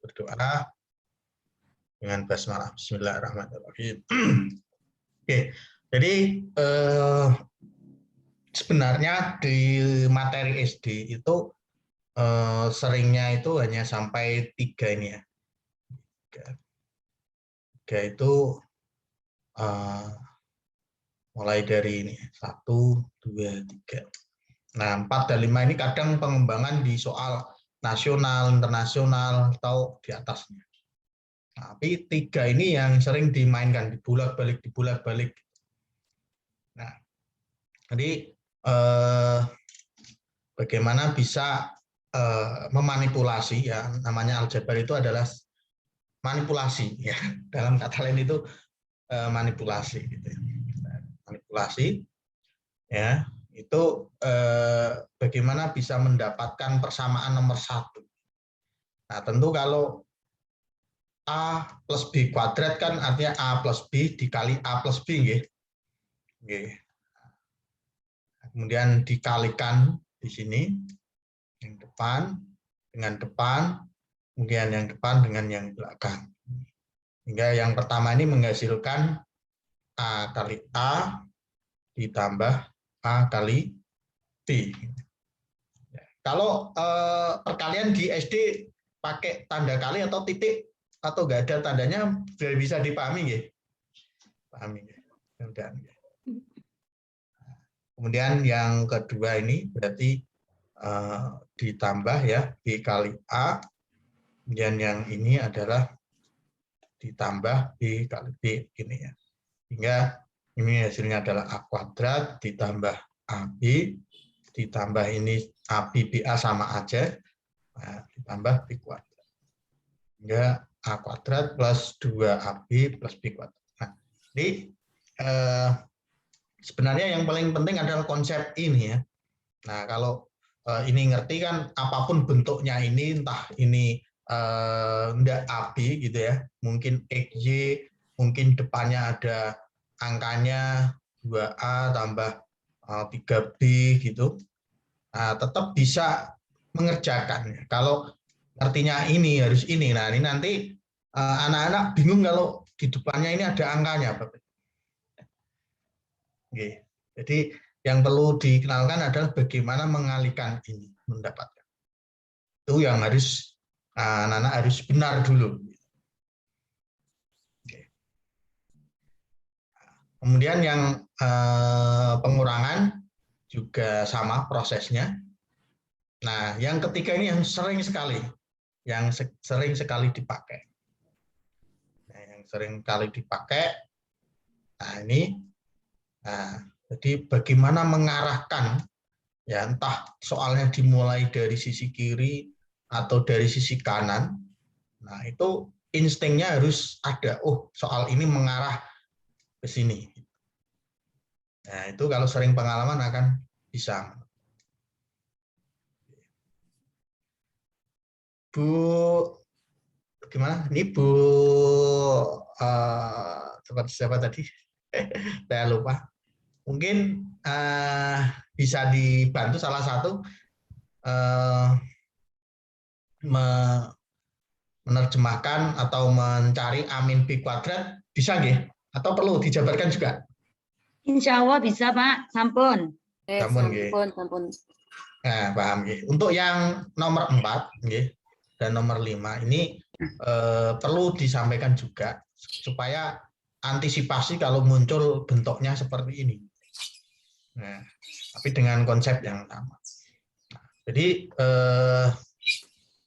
berdoa dengan basmalah. Bismillahirrahmanirrahim. Oke, jadi sebenarnya di materi SD itu seringnya itu hanya sampai 3 ini ya. 3 itu mulai dari ini 1, 2, 3. Nah, 4 dan 5 ini kadang pengembangan di soal nasional, internasional, atau di atasnya. Tapi 3 ini yang sering dimainkan, dibolak-balik. Nah, jadi bagaimana bisa memanipulasi, ya, namanya aljabar itu adalah manipulasi, ya, dalam kata lain itu manipulasi, gitu ya. Manipulasi, ya, itu bagaimana bisa mendapatkan persamaan nomor 1. Nah, tentu kalau A plus B kuadrat kan artinya A plus B dikali A plus B, nggih. Kemudian dikalikan di sini, yang depan dengan depan, kemudian yang depan dengan yang belakang. Hingga yang pertama ini menghasilkan A kali A ditambah A kali B. Kalau perkalian di SD pakai tanda kali atau titik atau nggak ada tandanya, bisa dipahami, nggih? Pahami, nggih? Kemudian yang kedua ini berarti ditambah, ya, B kali A, kemudian yang ini adalah ditambah B kali B, gini ya. Hingga ini hasilnya adalah A kuadrat ditambah AB ditambah ini AB BA sama aja, nah, ditambah B kuadrat. Hingga A kuadrat plus 2AB plus B kuadrat. Nah, jadi sebenarnya yang paling penting adalah konsep ini, ya. Nah, kalau ini ngerti kan, apapun bentuknya ini, entah ini enggak AB gitu ya, mungkin XY, mungkin depannya ada angkanya 2A tambah 3B gitu, nah, tetap bisa mengerjakan. Kalau artinya ini harus ini, nah ini nanti anak-anak bingung kalau di depannya ini ada angkanya, Bapak. Oke. Jadi yang perlu dikenalkan adalah bagaimana mengalihkan ini, mendapatkan. Itu yang harus anak-anak harus benar dulu. Oke. Kemudian yang pengurangan juga sama prosesnya. Nah, yang ketiga ini yang sering sekali dipakai. Nah, yang sering kali dipakai. Nah, ini. Nah, jadi bagaimana mengarahkan, ya, entah soalnya dimulai dari sisi kiri atau dari sisi kanan. Nah, itu instingnya harus ada. Oh, soal ini mengarah ke sini. Nah, itu kalau sering pengalaman akan bisa. Bu, gimana? Ini Bu, seperti siapa tadi? Saya lupa. Mungkin bisa dibantu salah satu menerjemahkan atau mencari amin B kuadrat, bisa nggih? Atau perlu dijabarkan juga? Insya Allah bisa, Pak. Sampun. Sampun, nggih. Sampun. Nah, paham, nggih. Untuk yang nomor 4, nggih, dan nomor 5 ini perlu disampaikan juga supaya antisipasi kalau muncul bentuknya seperti ini. Nah, tapi dengan konsep yang sama. Nah, jadi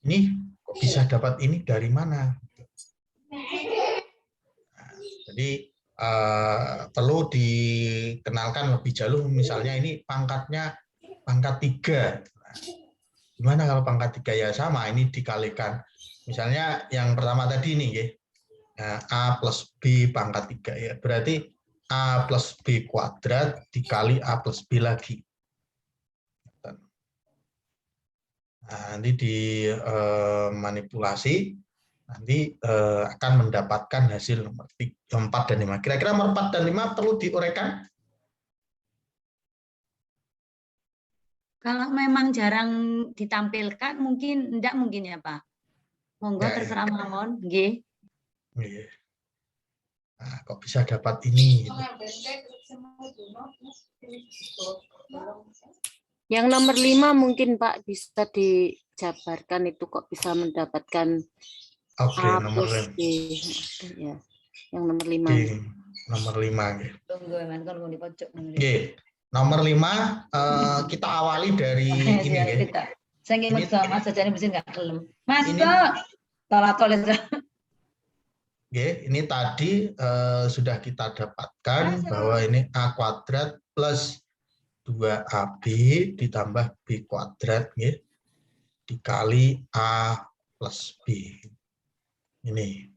ini kok bisa dapat ini dari mana? Nah, jadi perlu dikenalkan lebih jauh, misalnya ini pangkatnya pangkat 3. Nah, gimana kalau pangkat 3? Ya sama, ini dikalikan. Misalnya yang pertama tadi ini, ya, A plus B pangkat 3, ya. Berarti A plus B kuadrat dikali A plus B lagi. Nah, nanti dimanipulasi, nanti akan mendapatkan hasil nomor 4 dan 5. Kira-kira nomor 4 dan 5 perlu diuraikan? Kalau memang jarang ditampilkan, mungkin enggak mungkin ya, Pak? Monggo Ya, terserah mawon. Nggih. iya. Nah, kok bisa dapat ini? Gitu. Yang nomor 5 mungkin Pak bisa dijabarkan itu kok bisa mendapatkan Oke, A nomor plus B. Ya, yang nomor 5. Oke, nomor 5. Gitu. Tunggu men kalau di pojok. Oke, nomor 5 kita awali dari ini. Gitu. Saya ingin sama Mas saja mesin nggak kelem. Mas, Ini tolak-tolak. Oke, ini tadi sudah kita dapatkan bahwa ini A kuadrat plus 2AB ditambah B kuadrat ya, dikali A plus B. Ini.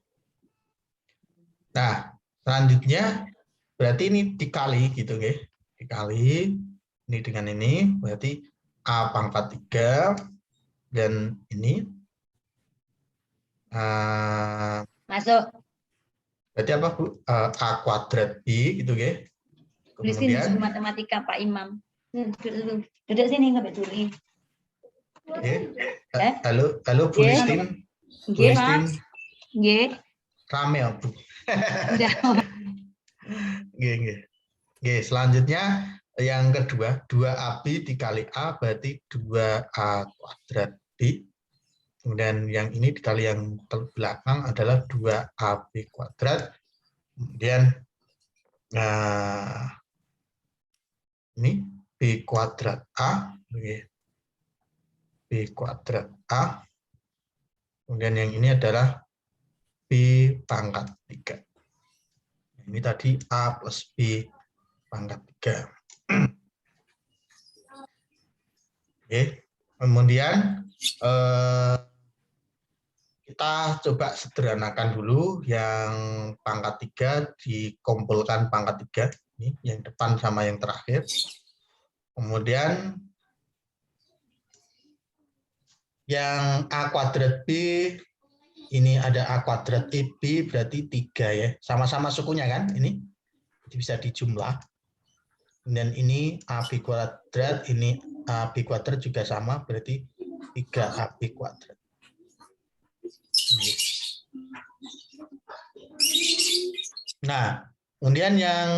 Nah, selanjutnya berarti ini dikali gitu ya. Dikali ini dengan ini berarti A pangkat 3 dan ini Masuk. berarti apa Bu? A kuadrat B gitu ya. Kemudian matematika Pak Imam. Duduk sini nggak peduli. Halo Bu Listin. Bu Listin. Nggih. Rame ya Bu. Nggih, selanjutnya yang kedua 2AB dikali A berarti 2A kuadrat B. Kemudian yang ini dikali yang belakang adalah 2AB kuadrat. Kemudian ini B kuadrat A, B kuadrat A. Kemudian yang ini adalah B pangkat 3. Ini tadi A plus B pangkat 3. Oke. Kemudian kita coba sederhanakan dulu yang pangkat 3 dikumpulkan pangkat 3. Ini yang depan sama yang terakhir. Kemudian yang A kuadrat B, ini ada A kuadrat EB berarti 3 ya. Sama-sama sukunya kan ini. Jadi bisa dijumlah. Dan ini AB kuadrat, ini AB kuadrat juga sama berarti 3AB kuadrat. Nah, kemudian yang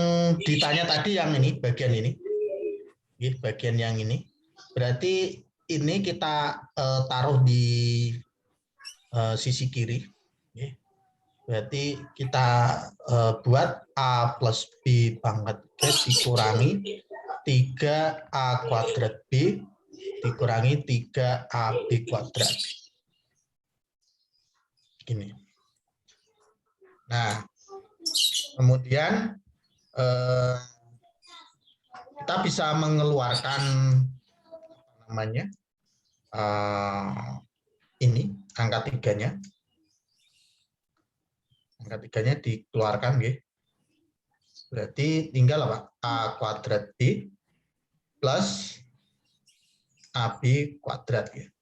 ditanya tadi yang ini, bagian ini. Bagian yang ini. Berarti ini kita taruh di sisi kiri. Berarti kita buat A plus B pangkat 3 dikurangi 3A kuadrat B dikurangi 3AB kuadrat. Gini. Nah, kemudian kita bisa mengeluarkan apa namanya ini angka 3-nya. Angka 3-nya dikeluarkan, gitu. Berarti tinggal apa? A kuadrat B plus AB kuadrat, gitu.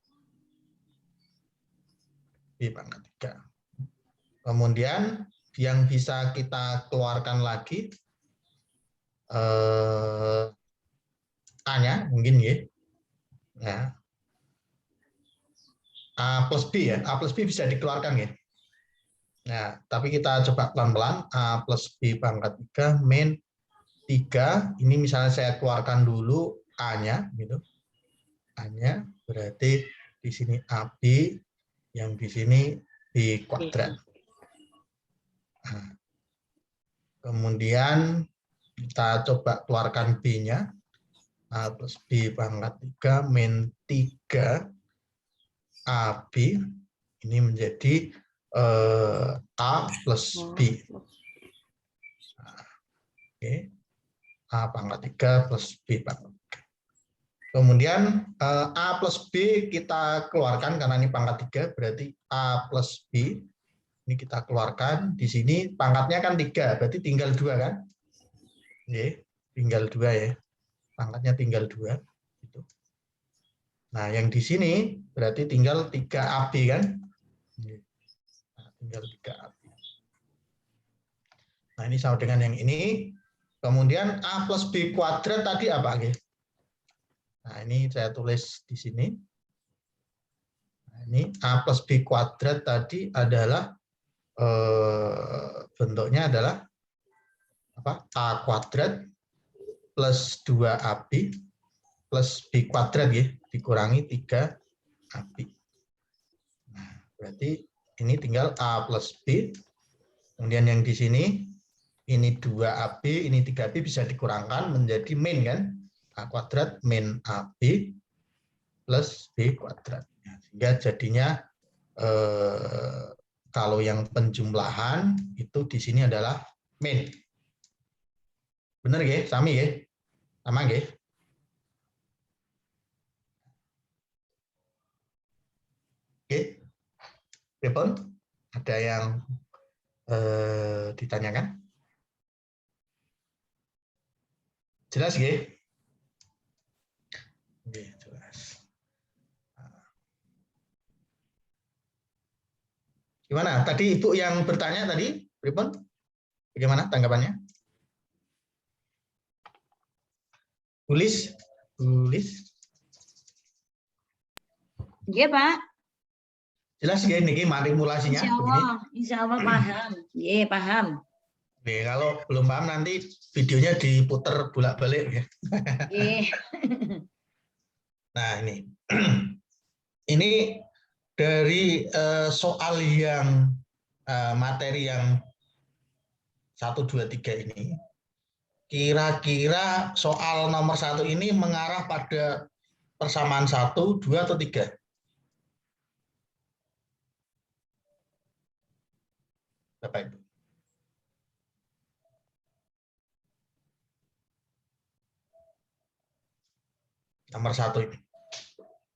B pangkat 3. Kemudian yang bisa kita keluarkan lagi A-nya mungkin ya. Nah, A plus B ya. A plus B bisa dikeluarkan ya. Nah, tapi kita coba pelan-pelan. A plus B pangkat 3 min 3. Ini misalnya saya keluarkan dulu A-nya gitu. A-nya berarti di sini AB, yang di sini B kuadrat. Nah, kemudian kita coba keluarkan B-nya. A plus B pangkat 3 min 3 AB. Ini menjadi A plus B. Nah, oke. A pangkat 3 plus B pangkat 3. Kemudian A plus B kita keluarkan karena ini pangkat 3, berarti A plus B. Ini kita keluarkan. Di sini pangkatnya kan 3, berarti tinggal 2 kan? Oke, tinggal 2 ya. Pangkatnya tinggal 2. Gitu. Nah, yang di sini berarti tinggal 3AB kan? Nah, tinggal 3AB. Nah, ini sama dengan yang ini. Kemudian A plus B kuadrat tadi apa? Nah, ini saya tulis di sini. Nah, Ini A plus B kuadrat tadi adalah bentuknya adalah apa? A kuadrat plus 2AB plus B kuadrat ya, dikurangi 3AB. Nah, berarti ini tinggal A plus B. Kemudian yang di sini ini 2AB, ini 3AB bisa dikurangkan menjadi min kan? A kuadrat min AB plus B kuadrat. Sehingga jadinya kalau yang penjumlahan itu di sini adalah min. Benar nggih? Sami nggih? Sama nggih? Oke. Pripun? Ada yang ditanyakan? Jelas nggih? Oke, jelas. Gimana? Tadi Ibu yang bertanya tadi, pripun? Bagaimana tanggapannya? Tulis. Iya, Pak. Jelas nggih niki manipulasinya? Insya Allah paham. Iya, paham. Oke, kalau belum paham nanti videonya diputer bolak-balik ya. Iya. Nah, ini. Ini dari soal yang materi yang 1, 2, 3 ini. Kira-kira soal nomor 1 ini mengarah pada persamaan 1, 2, atau 3? Bapak Ibu. Nomor 1 ini.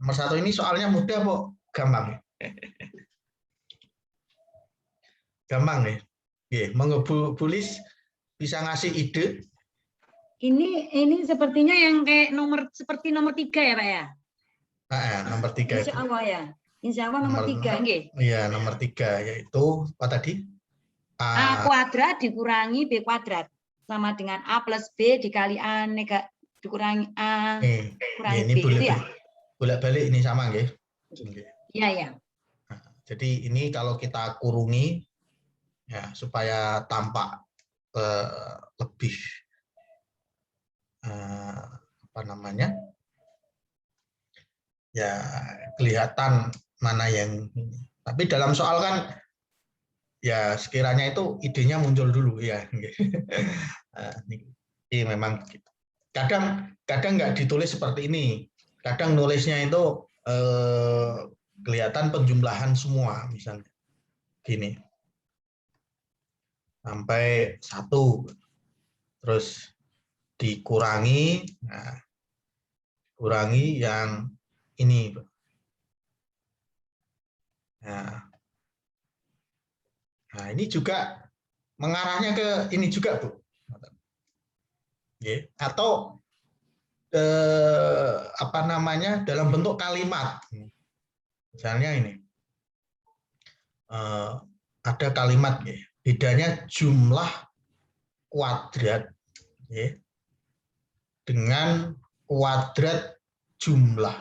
Nomor 1 ini soalnya mudah kok, gampang. Gampang nih. Oke, monggo Bu Bulis bisa ngasih ide. Ini sepertinya yang kayak seperti nomor 3 ya, Pak ya? Nomor 3 Insya itu. Allah ya. Insya Allah nomor 3 nggih. Iya, nomor 3 yaitu apa tadi? A kuadrat dikurangi B kuadrat sama dengan A plus B dikali A dikurangi A kurangi ini B. Itu ya? Bolak-balik ini sama nggih. Iya, ya. Nah, jadi ini kalau kita kurungi ya supaya tampak lebih apa namanya? Ya kelihatan mana yang ini. Tapi dalam soal kan ya sekiranya itu idenya muncul dulu ya. Ini memang gitu. Kadang nggak ditulis seperti ini. Kadang nulisnya itu kelihatan penjumlahan semua misalnya. Gini. Sampai 1. Terus dikurangi, nah, kurangi yang ini. Nah, ini juga mengarahnya ke ini juga, Bu. Atau apa namanya dalam bentuk kalimat. Misalnya ini. Ada kalimat bedanya jumlah kuadrat dengan kuadrat jumlah.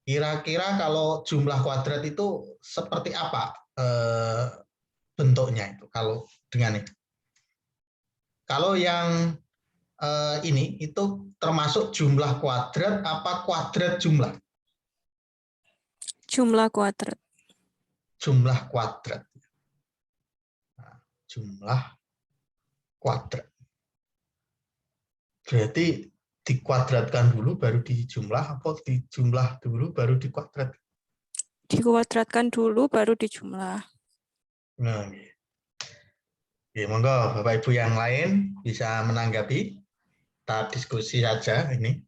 Kira-kira kalau jumlah kuadrat itu seperti apa bentuknya itu kalau dengan ini? Kalau yang ini itu termasuk jumlah kuadrat apa kuadrat jumlah? Jumlah kuadrat. Jumlah kuadrat. Nah, jumlah kuadrat. Berarti dikuadratkan dulu baru dijumlah apa dijumlah dulu baru dikuadrat? Dikuadratkan dulu baru dijumlah. Nah, ya, monggo Bapak Ibu yang lain bisa menanggapi. Kita diskusi saja ini.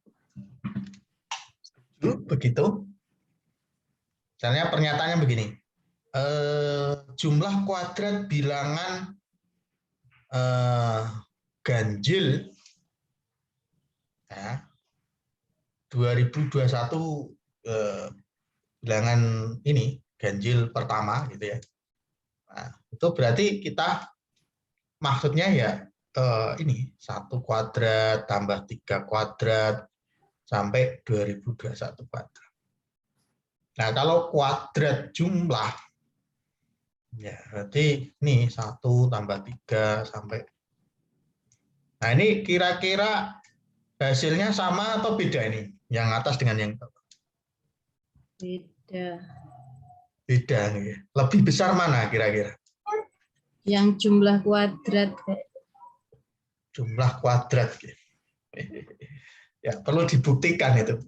Begitu. Misalnya pernyataannya begini. Jumlah kuadrat bilangan ganjil ya, 2021 bilangan ini ganjil pertama gitu ya. Nah, itu berarti kita maksudnya ya ini 1 kuadrat tambah 3 kuadrat sampai 2021 kuadrat. Nah, kalau kuadrat jumlah, ya berarti ini 1 tambah 3 sampai. Nah, ini kira-kira hasilnya sama atau beda ini? Yang atas dengan yang bawah? Beda. Beda nih. Lebih besar mana kira-kira? Yang jumlah kuadrat. Jumlah kuadrat. Ya, perlu dibuktikan itu.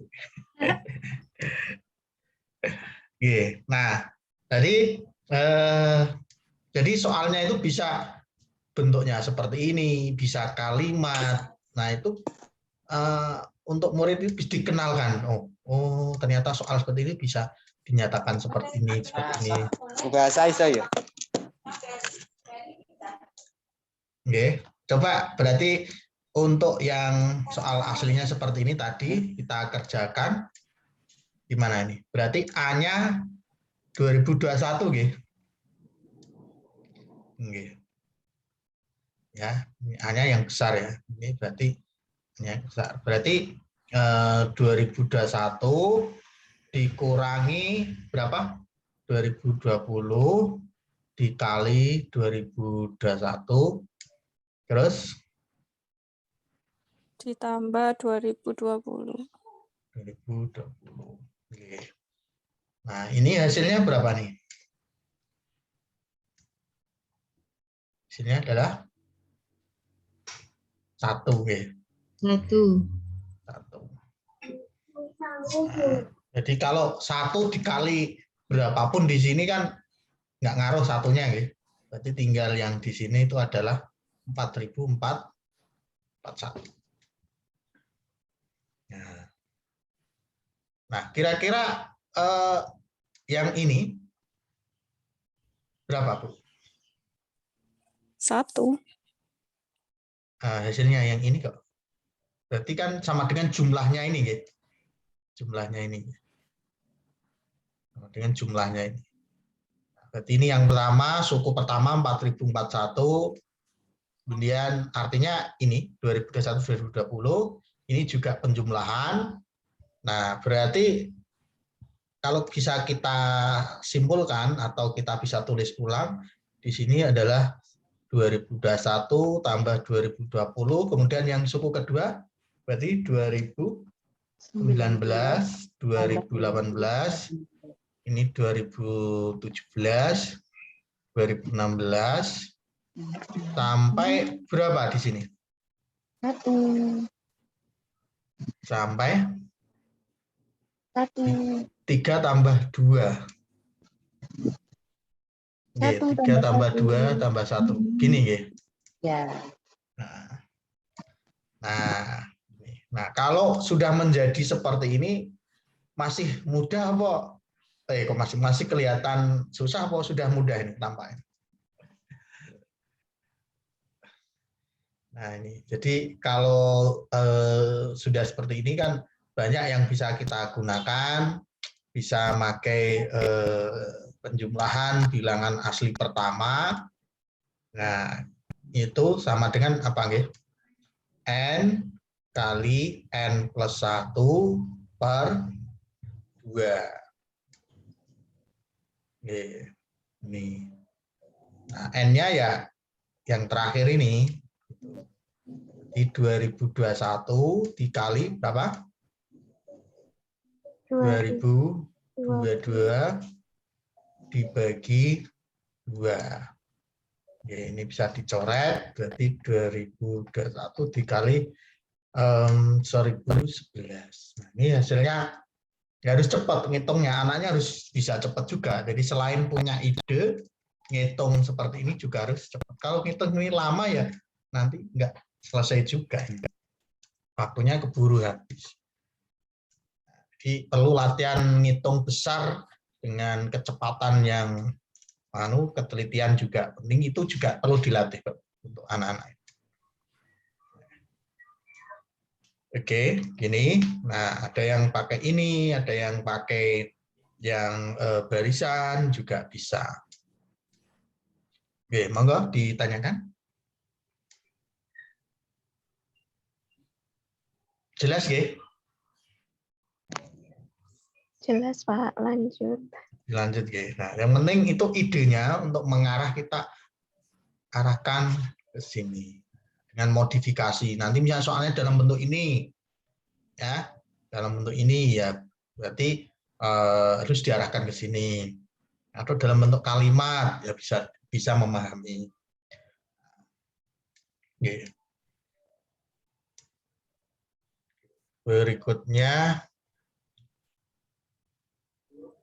Nah, jadi soalnya itu bisa bentuknya seperti ini, bisa kalimat. Nah, itu untuk murid itu bisa dikenalkan. Oh, ternyata soal seperti ini bisa dinyatakan seperti ini, seperti ini. Bahasa saya. Oke, coba berarti untuk yang soal aslinya seperti ini tadi kita kerjakan. Gimana ini? Berarti A-nya 2021, nggih. Nggih. Ya, ini A-nya yang besar ya. Ini berarti A-nya yang besar. Berarti 2021 dikurangi berapa? 2020 dikali 2021 terus ditambah 2020. 2020. Oke. Nah, ini hasilnya berapa nih? Hasilnya adalah 1, oke. 1. 1. Nah, jadi kalau 1 dikali berapapun di sini kan nggak ngaruh satunya, ya. Berarti tinggal yang di sini itu adalah 4.441. Nah, kira-kira yang ini berapa, Bu? 1. Hasilnya yang ini kok. Berarti kan sama dengan jumlahnya ini, ya. Jumlahnya ini. Sama dengan jumlahnya ini. Berarti ini yang pertama, suku pertama 4041. Kemudian artinya ini 2021-2020, ini juga penjumlahan. Nah, berarti kalau bisa kita simpulkan atau kita bisa tulis ulang, di sini adalah 2021 tambah 2020, kemudian yang suku kedua berarti 2019, 2018, ini 2017, 2016, sampai berapa di sini? 1. Sampai 1. 3 tambah 2. 3 tambah 2 tambah 1. Gini, ya. Ya. Nah, kalau sudah menjadi seperti ini, masih mudah apa? Kok masih kelihatan susah apa sudah mudah ini tampaknya? Nah, ini. Jadi kalau sudah seperti ini kan banyak yang bisa kita gunakan, bisa pakai penjumlahan bilangan asli pertama. Nah, itu sama dengan apa, nggih? N kali N plus 1 per 2. Ini. Nah, N-nya ya yang terakhir ini. Di 2021 dikali berapa? 2022 dibagi 2. Ini bisa dicoret, berarti 2021 dikali 2011. Nah, ini hasilnya harus cepat ngitungnya, anaknya harus bisa cepat juga. Jadi selain punya ide, ngitung seperti ini juga harus cepat. Kalau ngitung ini lama ya nanti nggak selesai juga. Waktunya keburu habis. Jadi perlu latihan ngitung besar dengan kecepatan yang ketelitian juga penting, itu juga perlu dilatih untuk anak-anak. Oke, gini. Nah, ada yang pakai ini, ada yang pakai yang barisan juga bisa. Oke, monggo ditanyakan. Jelas, ya? Jelas Pak, lanjut. Dilanjut ya. Nah, yang penting itu idenya untuk mengarah kita arahkan ke sini dengan modifikasi. Nanti misalnya soalnya dalam bentuk ini, ya, dalam bentuk ini ya berarti harus diarahkan ke sini. Atau dalam bentuk kalimat ya bisa memahami. Oke. Berikutnya,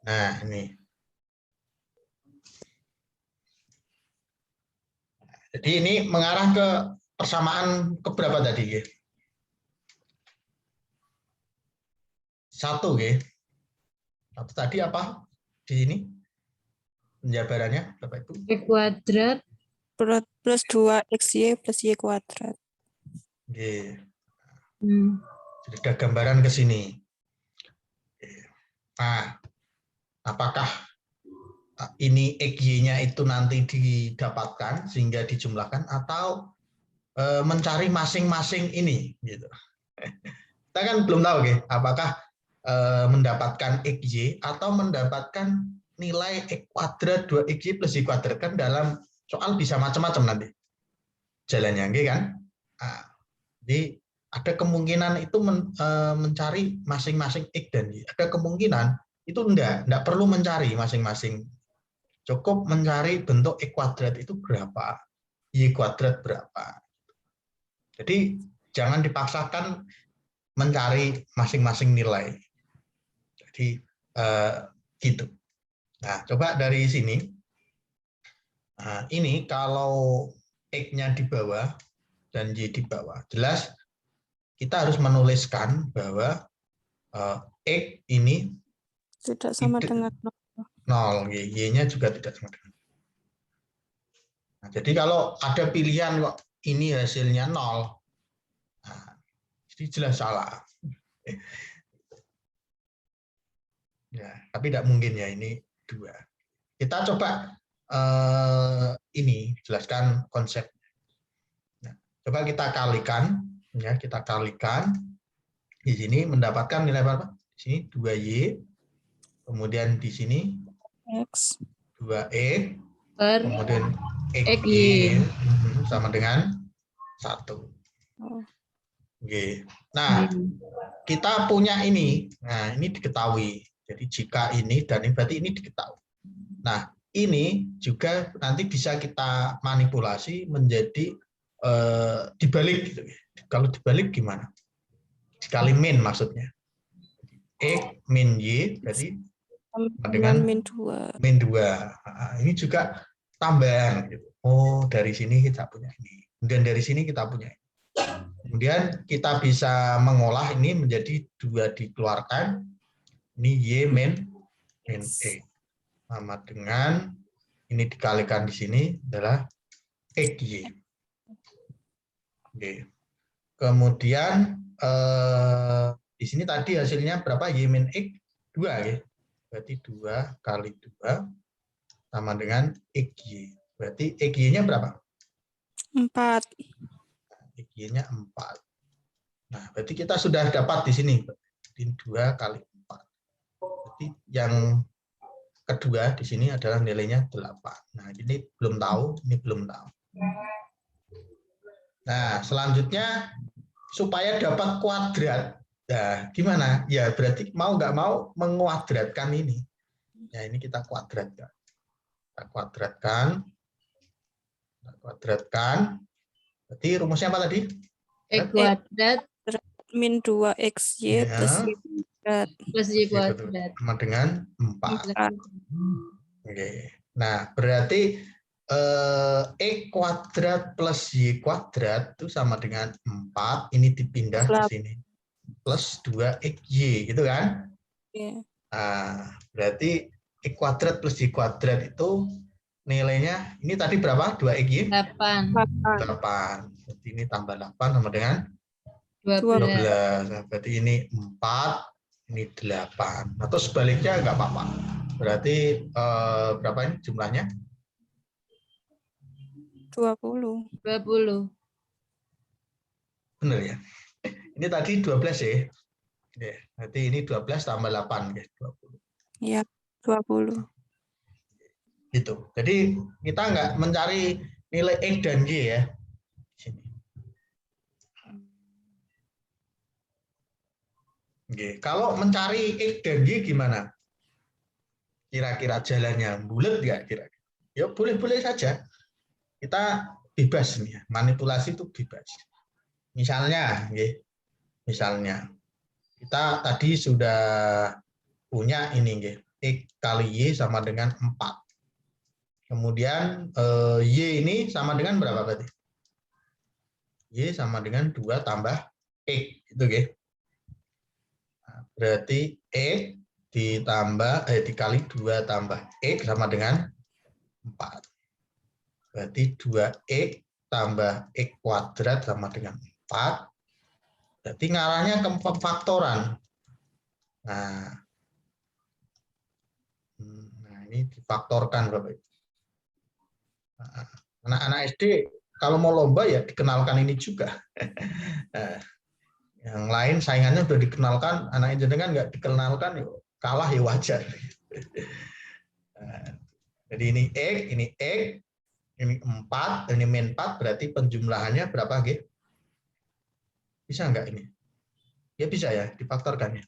nah ini. Jadi ini mengarah ke persamaan keberapa tadi? Satu, ya. Satu tadi apa di sini? Penjabarannya berapa itu? X kuadrat Plus 2xy plus y kuadrat. Oke. hmm, Jadi ada gambaran ke sini. Nah, apakah ini XY-nya itu nanti didapatkan sehingga dijumlahkan atau mencari masing-masing ini gitu. Kita kan belum tahu ya, apakah mendapatkan XY atau mendapatkan nilai X kuadrat 2XY plus Y kuadrat. Kan dalam soal bisa macam-macam nanti jalannya, kan? Nah, jadi ada kemungkinan itu mencari masing-masing X dan Y. Ada kemungkinan itu enggak perlu mencari masing-masing. Cukup mencari bentuk X kuadrat itu berapa, Y kuadrat berapa. Jadi jangan dipaksakan mencari masing-masing nilai. Jadi gitu. Nah, coba dari sini. Nah, ini kalau X-nya di bawah dan Y di bawah, jelas kita harus menuliskan bahwa X ini Tidak sama dengan 0, Y-nya juga tidak sama dengan 0. Nah, jadi kalau ada pilihan kok ini hasilnya 0, nah, jadi jelas salah. Ya, tapi tidak mungkin ya ini 2. Kita coba ini jelaskan konsep. Nah, coba kita kalikan, ya kita kalikan di sini mendapatkan nilai berapa? Di sini 2Y, kemudian di sini x 2E, per kemudian XY. sama dengan 1. Oke. Nah, kita punya ini. Nah, ini diketahui. Jadi jika ini dan ini berarti ini diketahui. Nah, ini juga nanti bisa kita manipulasi menjadi dibalik gitu. Kalau dibalik gimana? Dikali min maksudnya. X min Y berarti dengan min 2. Min 2. Nah, ini juga tambahan. Gitu. Oh, dari sini kita punya ini. Kemudian dari sini kita punya ini. Kemudian kita bisa mengolah ini menjadi 2 dikeluarkan. Ini Y min E. Sama dengan ini dikalikan di sini adalah XY. Oke. Kemudian di sini tadi hasilnya berapa? Y min X 2 ya. Berarti 2 kali 2 sama dengan XY. Berarti XY-nya berapa? 4. XY-nya 4. Nah, berarti kita sudah dapat di sini. 2 kali 4. Berarti yang kedua di sini adalah nilainya 8. Nah, ini belum tahu, ini belum tahu. Nah, selanjutnya supaya dapat kuadrat. Nah, gimana? Ya, berarti mau nggak mau menguadratkan ini. Ya, ini kita kuadratkan. Kita kuadratkan. Kita kuadratkan. Berarti rumusnya apa tadi? X kuadrat Min 2xy plus y kuadrat. plus Y kuadrat. Sama dengan 4. Oke. Nah, berarti X kuadrat plus Y kuadrat itu sama dengan 4. Ini dipindah ke sini. Plus 2XY, gitu kan? Yeah. Nah, berarti X kuadrat plus Y kuadrat itu nilainya, ini tadi berapa? 2XY? 8. 8. Berarti ini tambah 8 sama dengan 12. Nah, berarti ini 4, ini 8. Atau sebaliknya nggak apa-apa. Berarti berapa ini jumlahnya? 20. 20. Benar ya? Ini tadi 12 ya. Oke, berarti ini 12 tambah 8, oke, 20. Ya, 20. Gitu. Jadi kita nggak mencari nilai X dan Y ya. Di sini. Oke. Kalau mencari X dan Y gimana? Kira-kira jalannya bulat nggak kira-kira? Ya boleh-boleh saja. Kita bebas nih, manipulasi itu bebas. Misalnya, misalnya kita tadi sudah punya ini, X kali Y sama dengan 4. Kemudian Y ini sama dengan berapa berarti? Y sama dengan 2 tambah X, itu nah, berarti X dikali 2 tambah X sama dengan 4. Berarti 2X tambah X kuadrat sama dengan 4. Berarti ngarahnya ke faktoran. Nah ini difaktorkan Bapak. Nah, anak-anak SD kalau mau lomba ya dikenalkan ini juga. Nah, yang lain saingannya udah dikenalkan, anak jenengan nggak dikenalkan, yuk kalah ya wajar. Nah, jadi ini X, ini 4, ini min 4, berarti penjumlahannya berapa, G? Bisa nggak ini? Ya bisa ya, difaktorkan ya.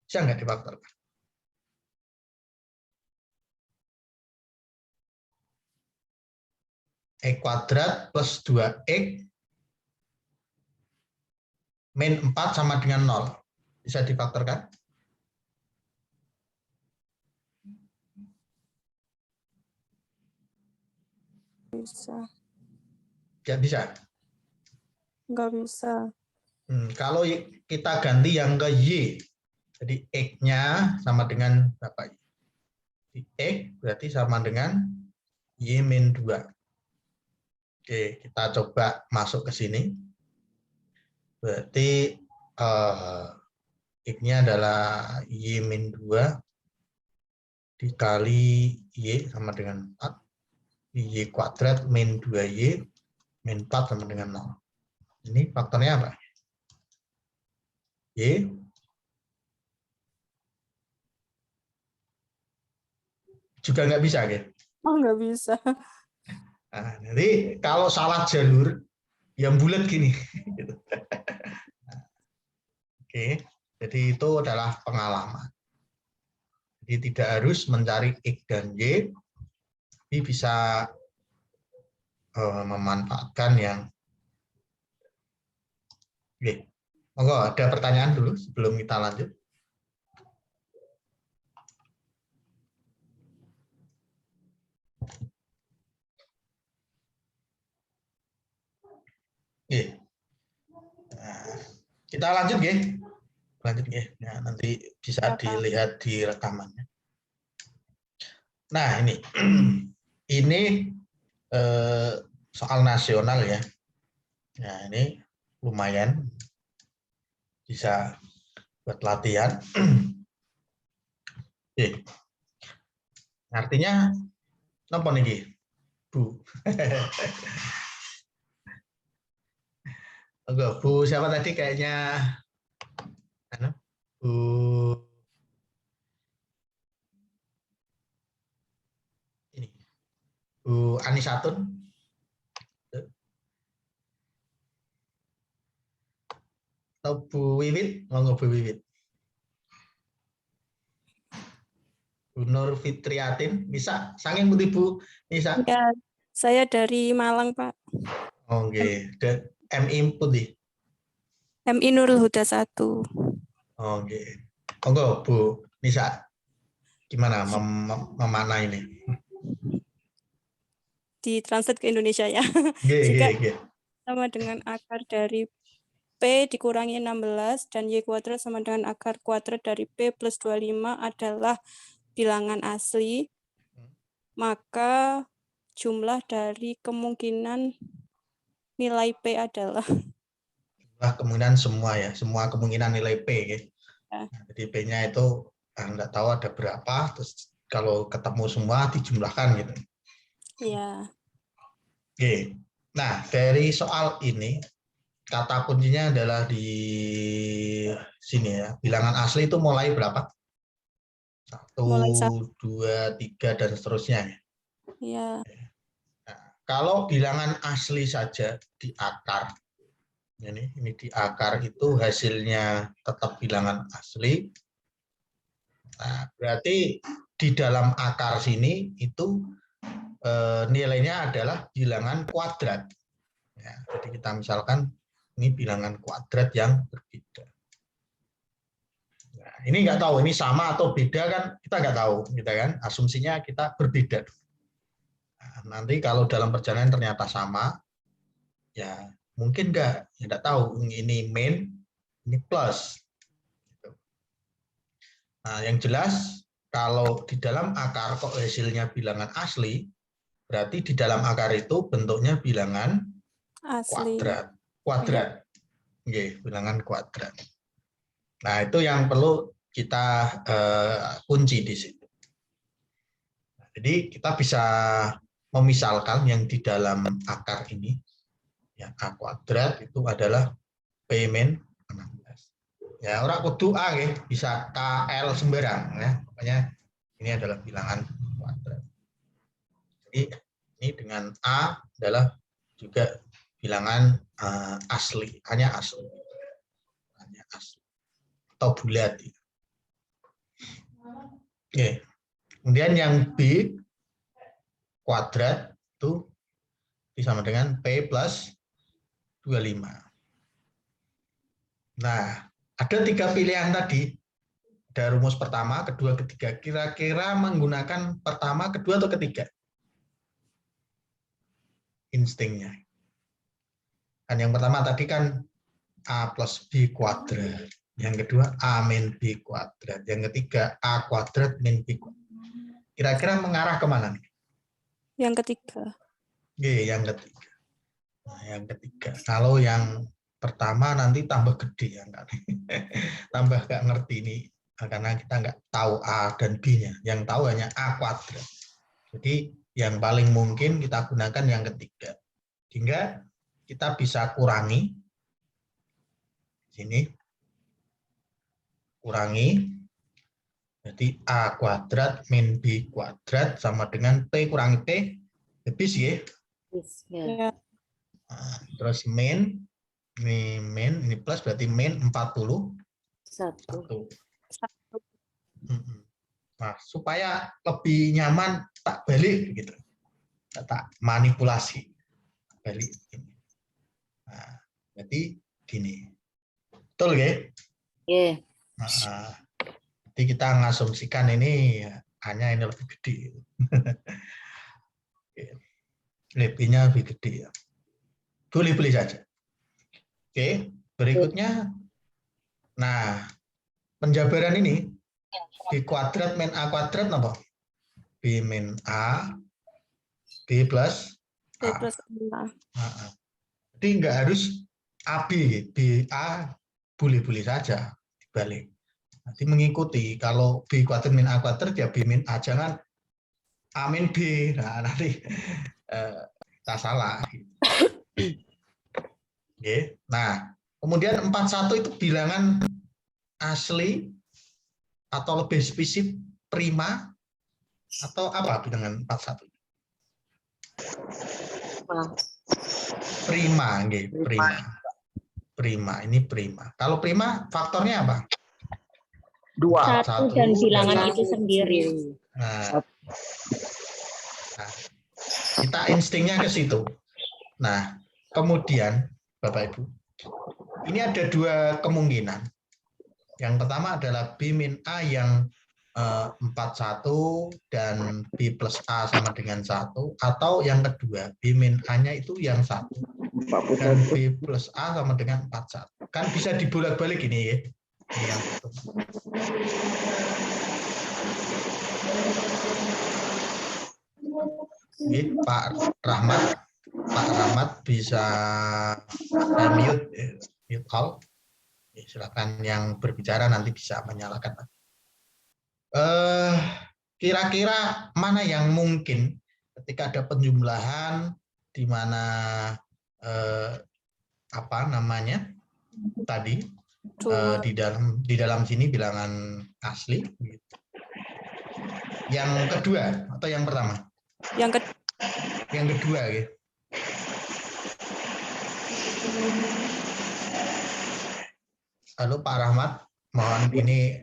Bisa nggak difaktorkan? X kuadrat plus 2X min 4 sama dengan 0. Bisa difaktorkan? Bisa. Ya bisa. Nggak bisa. Kalau kita ganti yang ke Y, jadi X-nya sama dengan berapa? X berarti sama dengan Y min 2. Oke, kita coba masuk ke sini. Berarti X-nya adalah Y min 2 dikali Y sama dengan 4. Y kuadrat min 2Y min 4 sama dengan 0. Ini faktornya apa? Y. Juga nggak bisa, ya? Oh, nggak bisa. Nah, jadi kalau salah jalur, yang bulat gini. Oke, jadi itu adalah pengalaman. Jadi tidak harus mencari X dan Y, tapi bisa memanfaatkan yang Oke. Monggo, ada pertanyaan dulu sebelum kita lanjut. Oke. Nah, kita lanjut, ya. Lanjut, ya. Nah, nanti bisa dilihat di rekamannya. Nah, ini ini soal nasional ya. Nah, ini lumayan bisa buat latihan. Oke. Artinya apa nih, Bu? Enggak, Bu siapa tadi kayaknya Bu ini. Bu Anisatun. Atau Bu Wiwit, monggo Bu Wiwit. Bu Nur Fitriatin, bisa? Saking putih Bu, bisa? Ya, saya dari Malang, Pak. Oke, dan MI putih. MI Nurul Huda 1. Oke. Monggo Bu Nisa. Gimana memanah ini? Ditranslate ke Indonesia ya. Jika sama dengan akar dari P dikurangi 16 dan Y kuadrat sama dengan akar kuadrat dari P plus 25 adalah bilangan asli, maka jumlah dari kemungkinan nilai P adalah kemungkinan semua ya, semua kemungkinan nilai P ya. Jadi P-nya itu nggak tahu ada berapa, terus kalau ketemu semua dijumlahkan gitu. Iya. Oke. Nah, dari soal ini kata kuncinya adalah di sini ya. Bilangan asli itu mulai berapa? 1, Mulai 2, 3, dan seterusnya. ya. Nah, kalau bilangan asli saja di akar, ini di akar itu hasilnya tetap bilangan asli. Nah, berarti di dalam akar sini itu nilainya adalah bilangan kuadrat. Ya, jadi kita misalkan ini bilangan kuadrat yang berbeda. Nah, ini nggak tahu ini sama atau beda kan kita nggak tahu, gitu kan? Asumsinya kita berbeda. Nah, nanti kalau dalam perjalanan ternyata sama, ya mungkin nggak tahu. Ini min, ini plus. Nah, yang jelas kalau di dalam akar kok hasilnya bilangan asli, berarti di dalam akar itu bentuknya bilangan Asli. kuadrat. Oke, bilangan kuadrat. Nah, itu yang perlu kita kunci di situ. Nah, jadi kita bisa memisalkan yang di dalam akar ini, ya, A kuadrat itu adalah P min 16. Ya, orang kudu A ya, bisa KL sembarang ya. Makanya ini adalah bilangan kuadrat. Jadi ini dengan A adalah juga bilangan asli, hanya asli. Hanya asli atau bulat. Oke. Kemudian yang B kuadrat itu sama dengan P plus 25. Nah, ada 3 pilihan tadi. Ada rumus pertama, kedua, ketiga. Kira-kira menggunakan pertama, kedua, atau ketiga? Instingnya. Kan yang pertama tadi kan A plus B kuadrat. Yang kedua A min B kuadrat. Yang ketiga A kuadrat min B kuadrat. Kira-kira mengarah kemana nih? Yang ketiga. Oke, yang ketiga. Nah, yang ketiga. Kalau yang pertama nanti tambah gede ya, enggak? Tambah nggak ngerti ini karena kita nggak tahu A dan B-nya. Yang tahu hanya A kuadrat. Jadi yang paling mungkin kita gunakan yang ketiga. Sehingga kita bisa kurangi sini. Kurangi. Jadi A kuadrat min B kuadrat sama dengan P kurangi P. Habis ya. Ya. Nah, terus min. Ini plus berarti min 41. Nah, supaya lebih nyaman tak balik gitu. Tak manipulasi. Balik. Nah, jadi gini. Betul ya? Iya. Nah, jadi kita ngasumsikan ini hanya ini lebih gede. Lebihnya lebih gede ya. Boleh-boleh saja. Oke, berikutnya. Nah, penjabaran ini B kuadrat min A kuadrat apa? B min A, B plus B A. plus A. Jadi nggak harus AB, B A boleh-boleh saja dibalik. Nanti mengikuti kalau B kuadrat min A kuadrat ya B min A, jangan A min B. Nah, nanti tak salah. Oke. Nah, kemudian 41 itu bilangan asli atau lebih spesifik prima atau apa bilangan 41? Prima, nggih, prima. Prima, ini prima. Kalau prima faktornya apa? 2. Satu dan bilangan itu sendiri. Nah, kita instingnya ke situ. Nah, kemudian Bapak Ibu, ini ada 2 kemungkinan. Yang pertama adalah B min A yang 41 dan B plus A sama dengan 1, atau yang kedua B min A-nya itu yang 1 dan B plus A sama dengan 41. Kan bisa dibolak-balik ini ya. Ini yang itu. Ini Pak Rahmat bisa mute all. Silakan yang berbicara nanti bisa menyalakan. Kira-kira mana yang mungkin ketika ada penjumlahan di mana apa namanya tadi Dua. di dalam sini bilangan asli. Yang kedua atau yang pertama? Yang kedua ya. Halo Pak Rahmat, mohon ini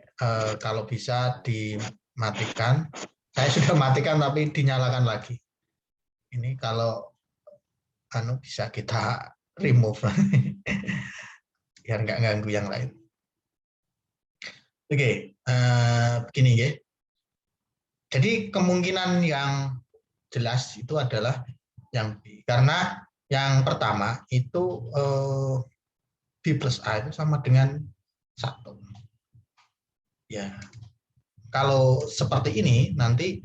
kalau bisa dimatikan. Saya sudah matikan tapi dinyalakan lagi. Ini kalau bisa kita remove biar nggak ganggu yang lain. Oke, begini ya. Jadi kemungkinan yang jelas itu adalah yang B, karena yang pertama itu B plus A itu sama dengan 1. Ya, kalau seperti ini nanti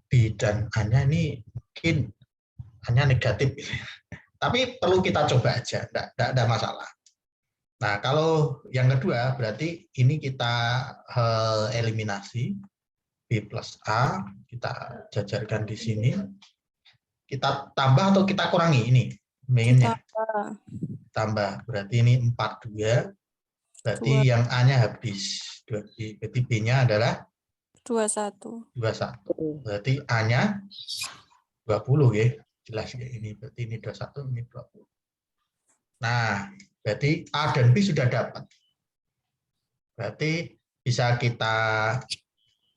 B dan A-nya ini mungkin hanya negatif, tapi perlu kita coba aja, tidak ada masalah. Nah, kalau yang kedua berarti ini kita eliminasi B plus A, kita jajarkan di sini. Kita tambah atau kita kurangi ini? Mainnya. Tambah, berarti ini 42. Berarti yang A-nya habis. Berarti B-nya adalah 21. Berarti A-nya 20 ya. Jelas ya ini. Berarti ini 21, ini 20. Nah, berarti A dan B sudah dapat. Berarti bisa kita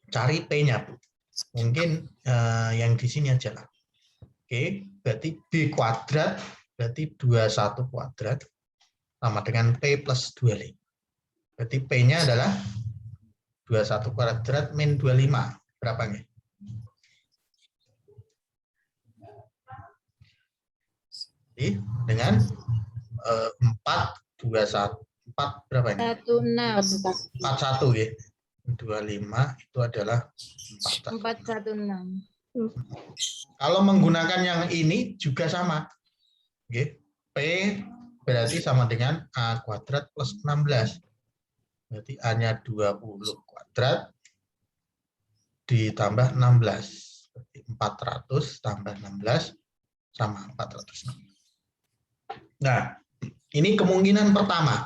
cari P-nya, Bu. Mungkin yang di sini aja lah. Oke, berarti B kuadrat, berarti 21 kuadrat, sama dengan P plus 25. Berarti P-nya adalah 21 kuadrat min 25. Berapa nih? Jadi, dengan 4, 21. 4 berapa ini? 41 ya. 25 itu adalah 416. Kalau menggunakan yang ini juga sama. Oke. P berarti sama dengan A kuadrat plus 16. Berarti A-nya 20 kuadrat ditambah 16. Berarti 400 tambah 16 sama 406. Nah, ini kemungkinan pertama.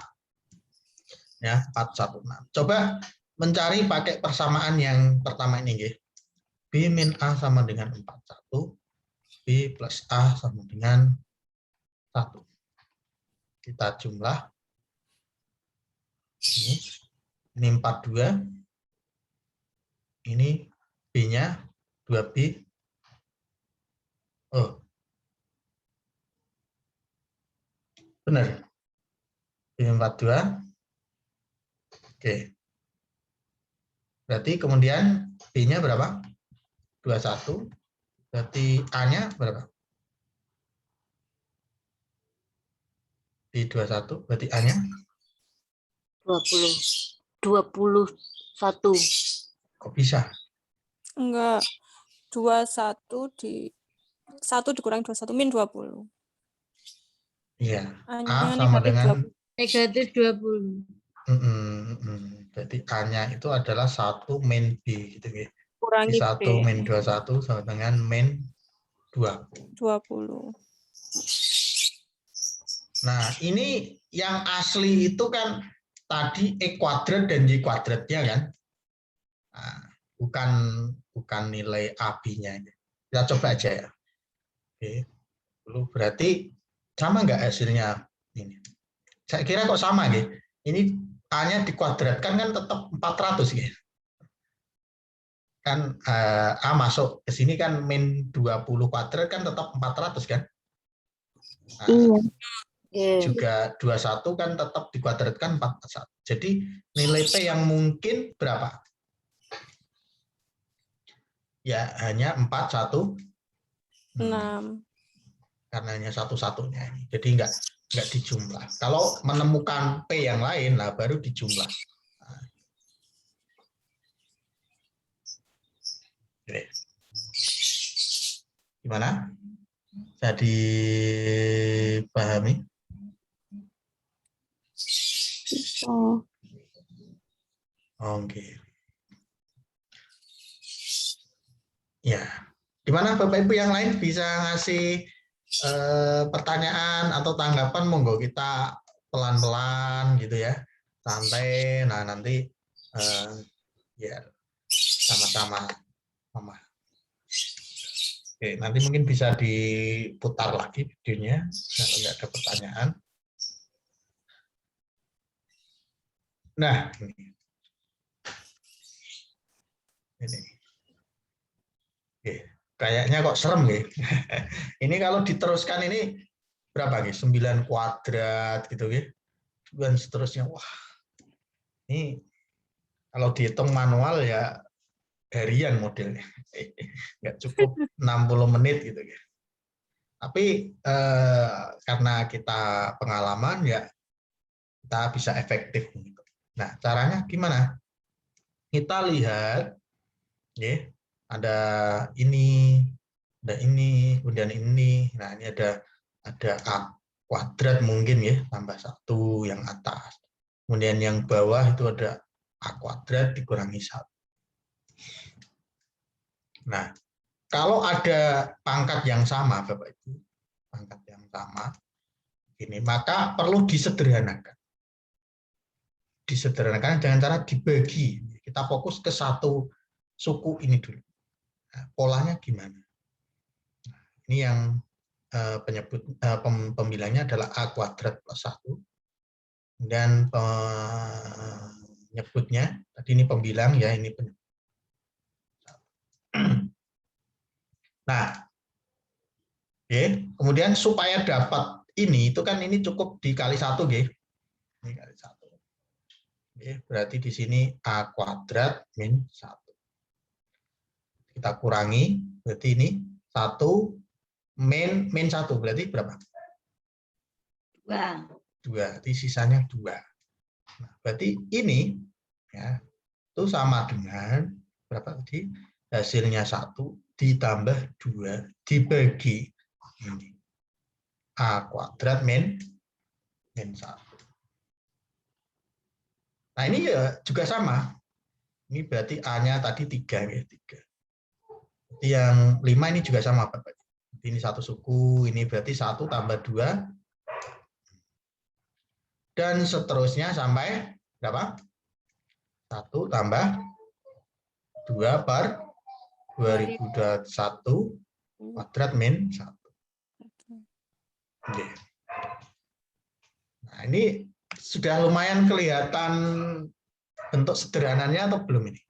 Ya, 416. Coba mencari pakai persamaan yang pertama ini, nggih. B min A sama dengan 41, B plus A sama dengan 1. Kita jumlah. Ini 42. Ini B-nya 2B. Oh. Benar. B 42. Oke. Berarti kemudian B-nya berapa? 21. Berarti A-nya berapa? B21. Berarti A-nya? 21. Kok bisa? Enggak. 21 dikurangi 21 min 20. Iya. A A-nya sama dengan Negatif 20. Jadi A-nya itu adalah 1 min B gitu ya. Kurangi 1 B. min 21 sama dengan min 20. Nah, ini yang asli itu kan tadi E kuadrat dan Y kuadratnya kan. Nah, bukan nilai AB-nya. Kita coba aja ya. Oke. Lalu berarti sama nggak hasilnya ini? Saya kira kok sama gitu. Ini A-nya dikuadratkan kan tetap 400 gitu. Kan A masuk ke sini kan min 20 kuadrat kan tetap 400 kan? Nah, juga 21 kan tetap dikuadratkan 41. Jadi nilai P yang mungkin berapa? Ya hanya 416. Karena hanya satu-satunya ini. Jadi nggak dijumlah. Kalau menemukan P yang lain, nah baru dijumlah. Nah. Oke. Gimana? Bisa dipahami? Oke. Ya. Gimana Bapak Ibu yang lain bisa ngasih pertanyaan atau tanggapan monggo kita pelan-pelan gitu ya, santai. Nah nanti ya sama-sama mama. Oke, nanti mungkin bisa diputar lagi videonya kalau nggak ada pertanyaan. Nah ini. Oke. Kayaknya kok serem ya. Ini kalau diteruskan ini berapa nih? 9 kuadrat gitu ya. Dan seterusnya. Wah. Ini kalau dihitung manual ya harian modelnya. Nggak cukup 60 menit gitu ya. Tapi karena kita pengalaman ya kita bisa efektif gitu. Nah, caranya gimana? Kita lihat ya. Ada ini, kemudian ini. Nah, ini ada A kuadrat mungkin ya, tambah 1 yang atas. Kemudian yang bawah itu ada A kuadrat dikurangi 1. Nah, kalau ada pangkat yang sama, Bapak Ibu, pangkat yang sama, ini maka perlu disederhanakan. Disederhanakan dengan cara dibagi. Kita fokus ke satu suku ini dulu. Nah, polanya gimana? Nah, ini yang pembilangnya adalah A kuadrat plus 1. Dan penyebutnya, tadi ini pembilang ya, ini penyebut. Nah, kemudian supaya dapat ini, itu kan ini cukup dikali 1, Ini kali 1. Berarti di sini A kuadrat min 1. Kita kurangi, berarti ini 1 min 1, berarti berapa? 2. Berarti sisanya 2. Nah, berarti ini ya itu sama dengan berapa tadi? Hasilnya 1 ditambah 2 dibagi ini. A kuadrat min 1. Nah, ini ya juga sama. Ini berarti A-nya tadi 3 ya, 3. Yang 5 ini juga sama, Bapak. Ini satu suku, ini berarti 1 tambah 2. Dan seterusnya sampai berapa? 1 tambah 2 per 2021 kuadrat min 1. Oke. Nah, ini sudah lumayan kelihatan bentuk sederhananya atau belum ini?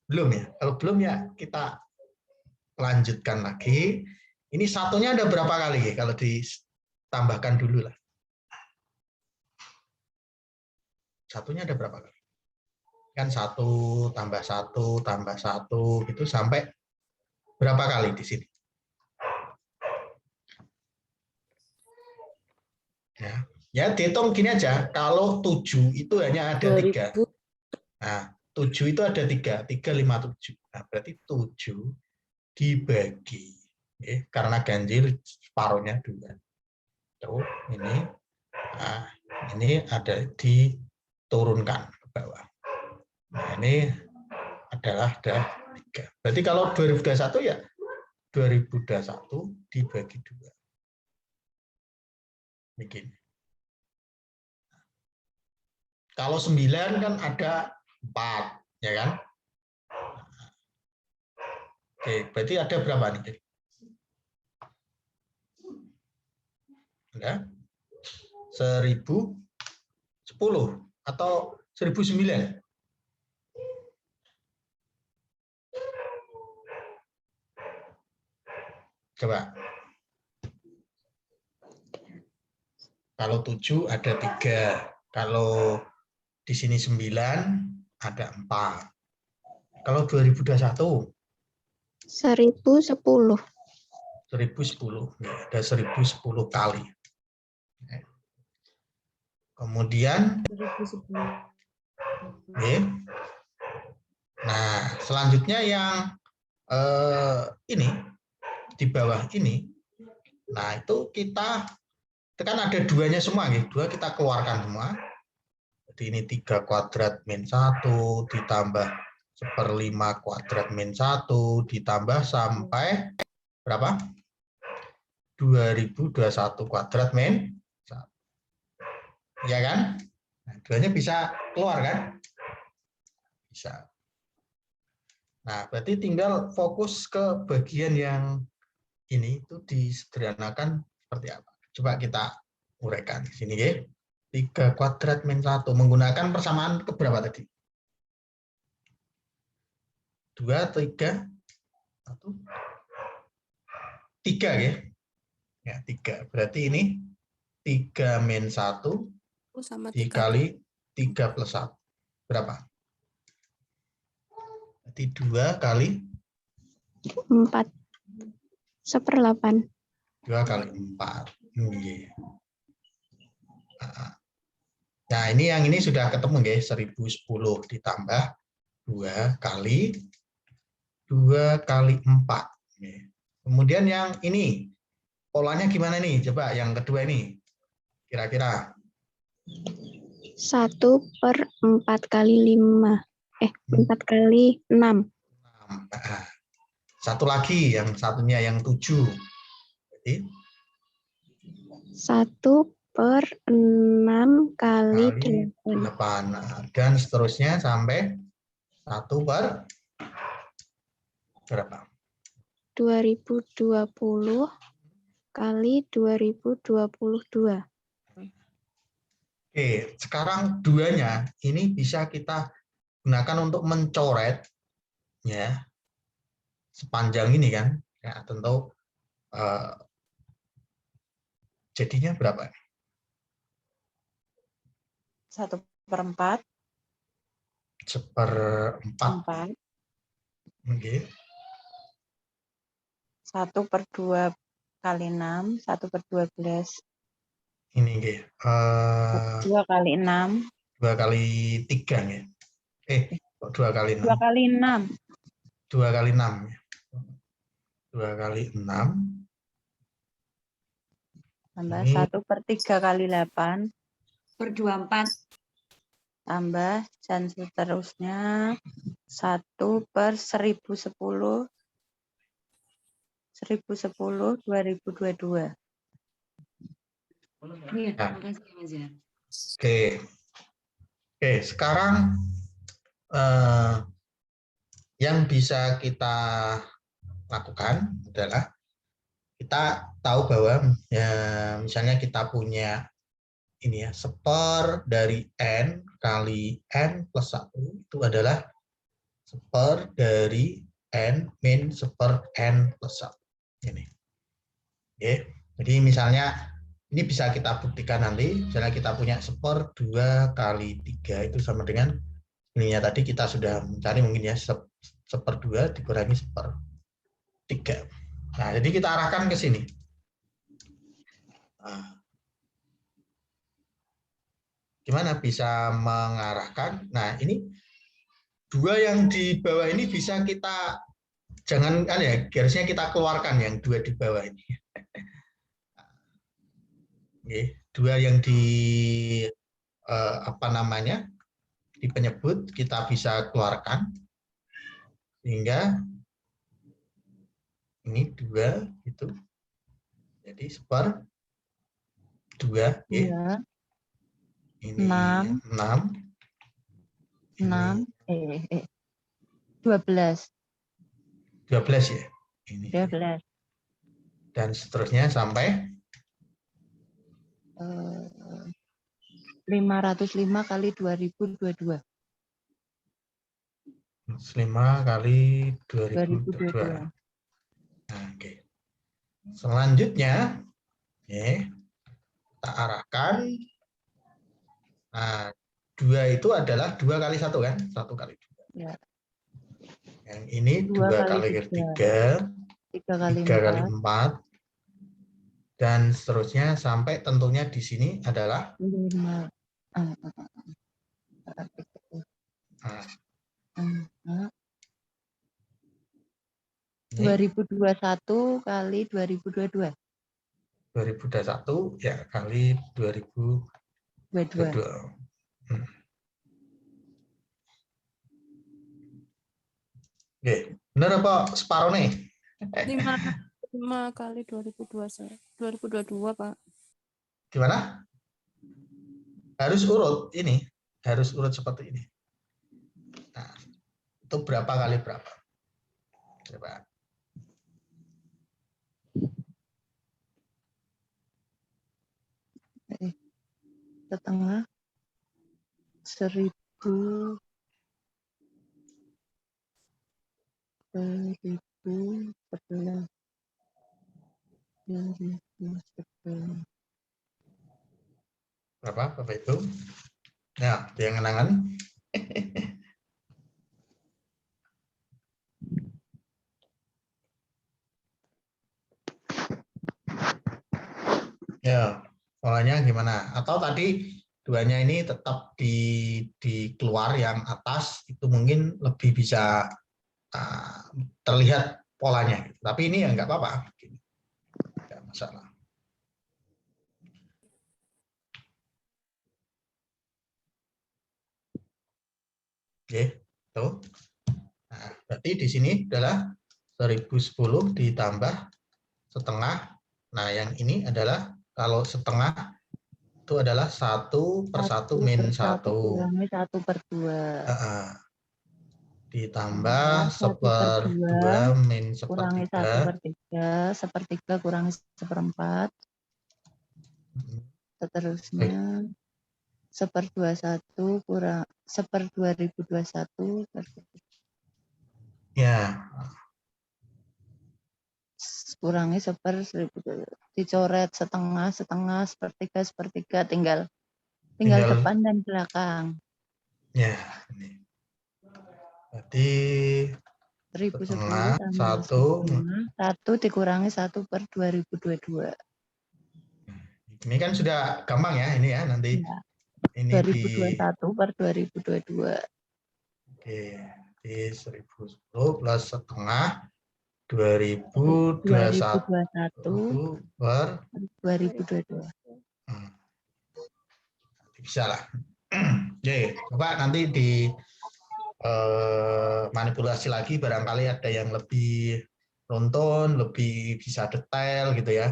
Belum ya? Kalau belum ya kita lanjutkan lagi. Ini satunya ada berapa kali ya? Kalau ditambahkan dulu lah. Satunya ada berapa kali? Kan 1 tambah 1 tambah 1 gitu sampai berapa kali di sini? Ya dihitung gini aja. Kalau 7 itu hanya ada 3. Nah, 7 itu ada 3. 3, 5, 7. Nah, berarti 7 dibagi. Karena ganjil separuhnya 2. Tuh, ini. Nah, ini ada diturunkan ke bawah. Nah, ini adalah 3. Berarti kalau 2021 ya 2021 dibagi 2. Begini. Kalau 9 kan ada 4, ya kan? Oke, berarti ada berapa nih? Ada 1010 atau 1009? Coba. Kalau 7 ada 3. Kalau di sini 9 ada 4. Kalau 2021? 1010. 1010. Ya, ada 1010 kali. Kemudian, nah selanjutnya yang ini di bawah ini, nah itu kita kan ada 2-nya semua, 2 kita keluarkan semua. Jadi ini 3 kuadrat min 1 ditambah 1/5 kuadrat min 1 ditambah sampai berapa? 2021 kuadrat min 1. Ya kan? Nah, duanya bisa keluar kan? Bisa. Nah, berarti tinggal fokus ke bagian yang ini itu disederhanakan seperti apa. Coba kita uraikan di sini ya. 3 kuadrat min 1 menggunakan persamaan keberapa tadi? 2, 3, 1, 3 ya. Ya, 3. Berarti ini 3 min 1 sama 3. dikali 3 plus 1. Berapa? Berarti 2 kali 4. 1/8. 2 kali 4. Nah, ini yang ini sudah ketemu guys, 1010 ditambah 2 kali 4. Kemudian yang ini, polanya gimana nih? Coba yang kedua ini, kira-kira. 1/4 kali 5. 4 kali 6. Nah, satu lagi, yang satunya yang 7. Jadi 1/6 kali 8. Dan seterusnya sampai 1 per berapa? 2020 kali 2022. Oke, sekarang duanya ini bisa kita gunakan untuk mencoret ya sepanjang ini kan. Ya, tentu jadinya berapa? 1/4. 1/4. Oke. 1/2 kali 6, 1/12. Ini nggih. 2 kali 6. 2 kali 3 ya. Kok 2 kali 6? 2 kali 6. 2 kali 6 ya. 2 kali 6. Tambah Ini 1/3 kali 8. Per 24. Tambah dan seterusnya 1/1010. 2022. Iya, terima kasih Mas ya. Oke, sekarang yang bisa kita lakukan adalah kita tahu bahwa ya, misalnya kita punya ini ya, 1/4 dari n kali n plus 1 itu adalah 1/4 dari n min 1/n plus 1. Ini. Oke. Jadi misalnya ini bisa kita buktikan nanti, misalnya kita punya 1/2 kali 3 itu sama dengan ininya tadi kita sudah mencari mungkin ya 1/2 dikurangi 1/3. Nah, jadi kita arahkan ke sini. Nah, gimana bisa mengarahkan? Nah, ini 2 yang di bawah ini bisa kita jangan kan ya, harusnya kita keluarkan yang 2 di bawah ini. Oke, 2 yang di apa namanya? Di penyebut kita bisa keluarkan sehingga ini 2 itu jadi 1/2 ya. Ini 6 12 ya. Ini 12. dan seterusnya sampai 505 kali 2022. 5 kali 2022. Nah, oke. Selanjutnya kita arahkan. Nah, 2 itu adalah 2 kali 1 kan? 1 kali 2. Ya. Yang ini 2 kali 3, 3 kali 4, dan seterusnya sampai tentunya di sini adalah 5. 2021 kali 2022. 2021 ya kali 2022. Oke, benar apa separuh nih? 500. 5 kali 2022, Pak. Gimana? Harus urut ini, harus urut seperti ini. Nah, itu berapa kali berapa? Coba. Setengah 1000 1011 2011. Berapa Bapak Ibu? Ya, ada yang kenangan? Ya, polanya gimana? Atau tadi duanya ini tetap di keluar yang atas itu mungkin lebih bisa terlihat polanya. Tapi ini ya nggak apa-apa. Nggak masalah. Oke, tuh. Nah, berarti di sini adalah 1010 ditambah setengah. Nah, yang ini adalah kalau setengah itu adalah 1/1 min 1. Kurangi 1/2. Ditambah 1/2 1/2 min kurangi 1/3. 1/3 kurangi 1/4. Seterusnya 1/21 kurang 1/2021 Ya. kurangi 1/1000, dicoret setengah, sepertiga, tinggal depan dan belakang. Ya, ini. Berarti 1010 setengah 1 dikurangi 1/2022. Ini kan sudah gampang ya ini ya nanti. Ya. Ini 2021/2022. Oke, di 1010 plus setengah 2021 per 2022. Bisa lah. Oke, coba nanti di manipulasi lagi barangkali ada yang lebih runtun, lebih bisa detail gitu ya.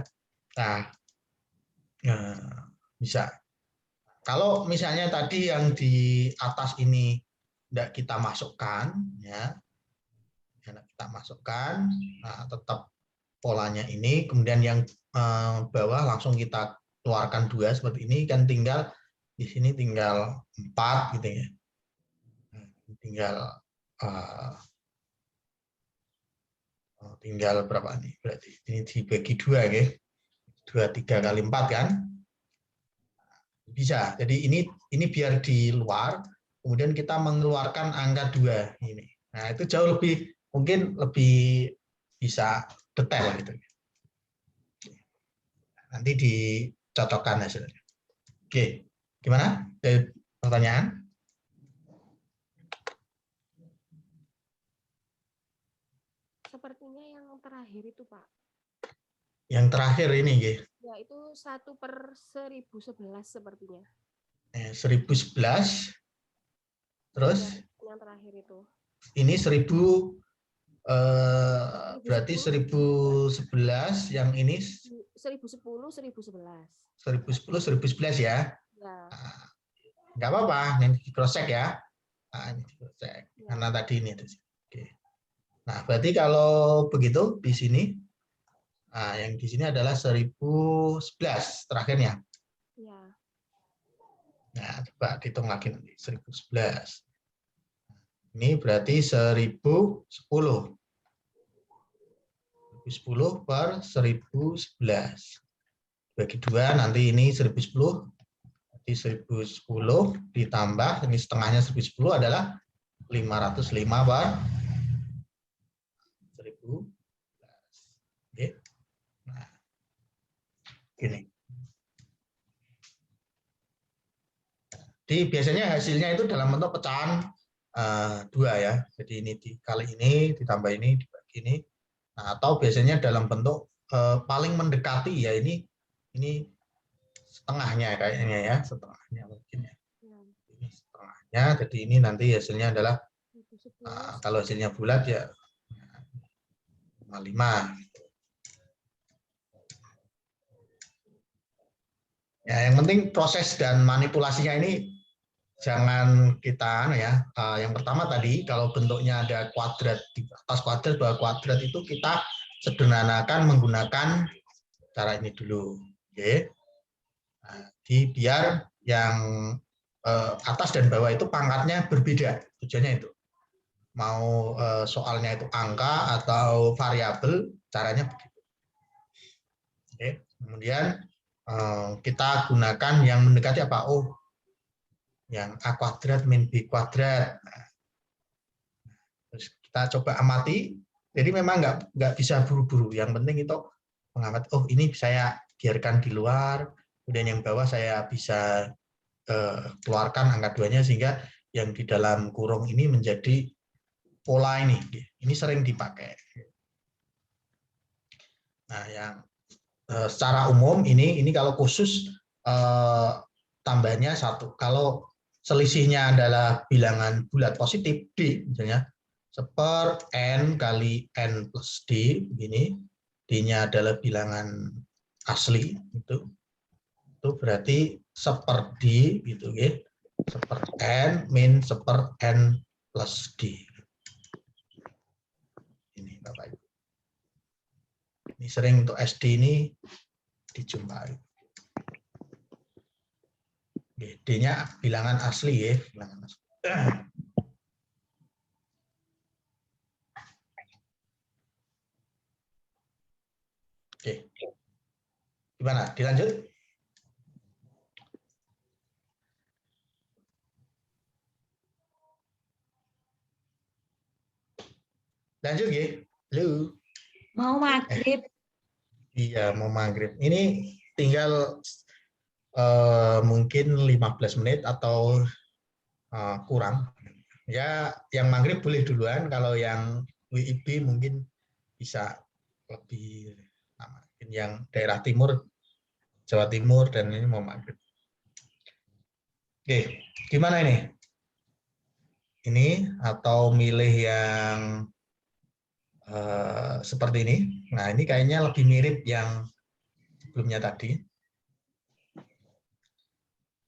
Nah, bisa. Kalau misalnya tadi yang di atas ini tidak kita masukkan, ya, kita masukkan, nah, tetap polanya ini, kemudian yang bawah langsung kita keluarkan 2 seperti ini, kan tinggal di sini tinggal 4 gitu ya. Tinggal berapa nih? Berarti ini dibagi 2 ya. 2 3 kali 4 kan? Bisa. Jadi ini biar di luar, kemudian kita mengeluarkan angka 2 ini. Nah, itu jauh lebih mungkin lebih bisa detail gitu. Nanti dicocokkan hasilnya. Oke, gimana? Ada pertanyaan? Sepertinya yang terakhir itu, Pak. Yang terakhir ini, G. Ya, itu 1/1011 sepertinya. 1011. Terus? Ya, yang terakhir itu. Ini 1000, berarti 1011, yang ini 1010, 1011. 1010, 1011 ya? Ya. Nggak apa-apa, ini di cross check ya. Nah, ini di cross check. Ya. Karena tadi ini. Oke. Nah, berarti kalau begitu di sini, nah, yang di sini adalah 1011 terakhirnya. Ya. Nah, coba dihitung lagi nanti 1011. Ini berarti 1010. 1010 per 1011. Bagi 2 nanti ini 1010. Jadi 1010 ditambah ini setengahnya 1010 adalah 505 per 1011. Oke. Nah, gini. Jadi biasanya hasilnya itu dalam bentuk pecahan 2 ya. Jadi ini dikali ini ditambah ini dibagi ini. Nah, atau biasanya dalam bentuk paling mendekati ya ini setengahnya kayaknya ya, setengahnya mungkin ya. Ini setengahnya. Jadi ini nanti hasilnya adalah kalau hasilnya bulat ya 55 gitu. Ya, yang penting proses dan manipulasinya ini jangan kita ya. Yang pertama tadi kalau bentuknya ada kuadrat di atas kuadrat, bawah kuadrat itu kita sederhanakan menggunakan cara ini dulu. Oke. Nah, biar yang atas dan bawah itu pangkatnya berbeda. Tujuannya itu. Mau soalnya itu angka atau variabel, caranya begitu. Oke. Kemudian kita gunakan yang mendekati apa? Oh, yang A kuadrat min B kuadrat. Nah, terus kita coba amati. Jadi memang nggak bisa buru-buru. Yang penting itu mengamati. Oh, ini saya biarkan di luar. Kemudian yang bawah saya bisa keluarkan angka 2-nya sehingga yang di dalam kurung ini menjadi pola ini. Ini sering dipakai. Nah, yang secara umum ini kalau khusus tambahnya 1. Kalau selisihnya adalah bilangan bulat positif D, misalnya 1/n kali n plus D, begini, D-nya adalah bilangan asli, itu berarti 1/D, gitu, ya, 1/n min 1/n plus D. Ini Bapak Ibu. Ini sering untuk SD ini dijumpai. D-nya bilangan asli ya, bilangan asli. Oke. Gimana? Dilanjut? Lanjut ya? Halo. Mau maghrib. Iya, mau maghrib. Ini tinggal mungkin 15 menit atau kurang. Ya, yang maghrib boleh duluan. Kalau yang WIB mungkin bisa lebih lama. Yang daerah timur, Jawa Timur, dan ini mau maghrib. Oke, gimana ini? Ini atau milih yang seperti ini. Nah, ini kayaknya lebih mirip yang sebelumnya tadi.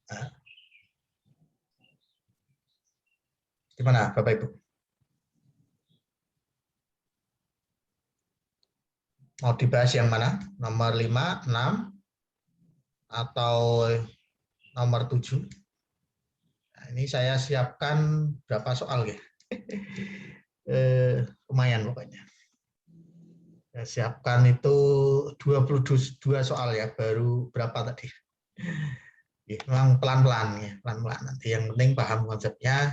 Nah. Gimana, Bapak Ibu? Mau dibahas yang mana? Nomor 5, 6, atau nomor 7? Nah, ini saya siapkan berapa soal ya? Lumayan pokoknya. Saya siapkan itu 22 soal ya, baru berapa tadi? Ya, memang pelan-pelan ya, pelan-pelan. Nanti yang penting paham konsepnya,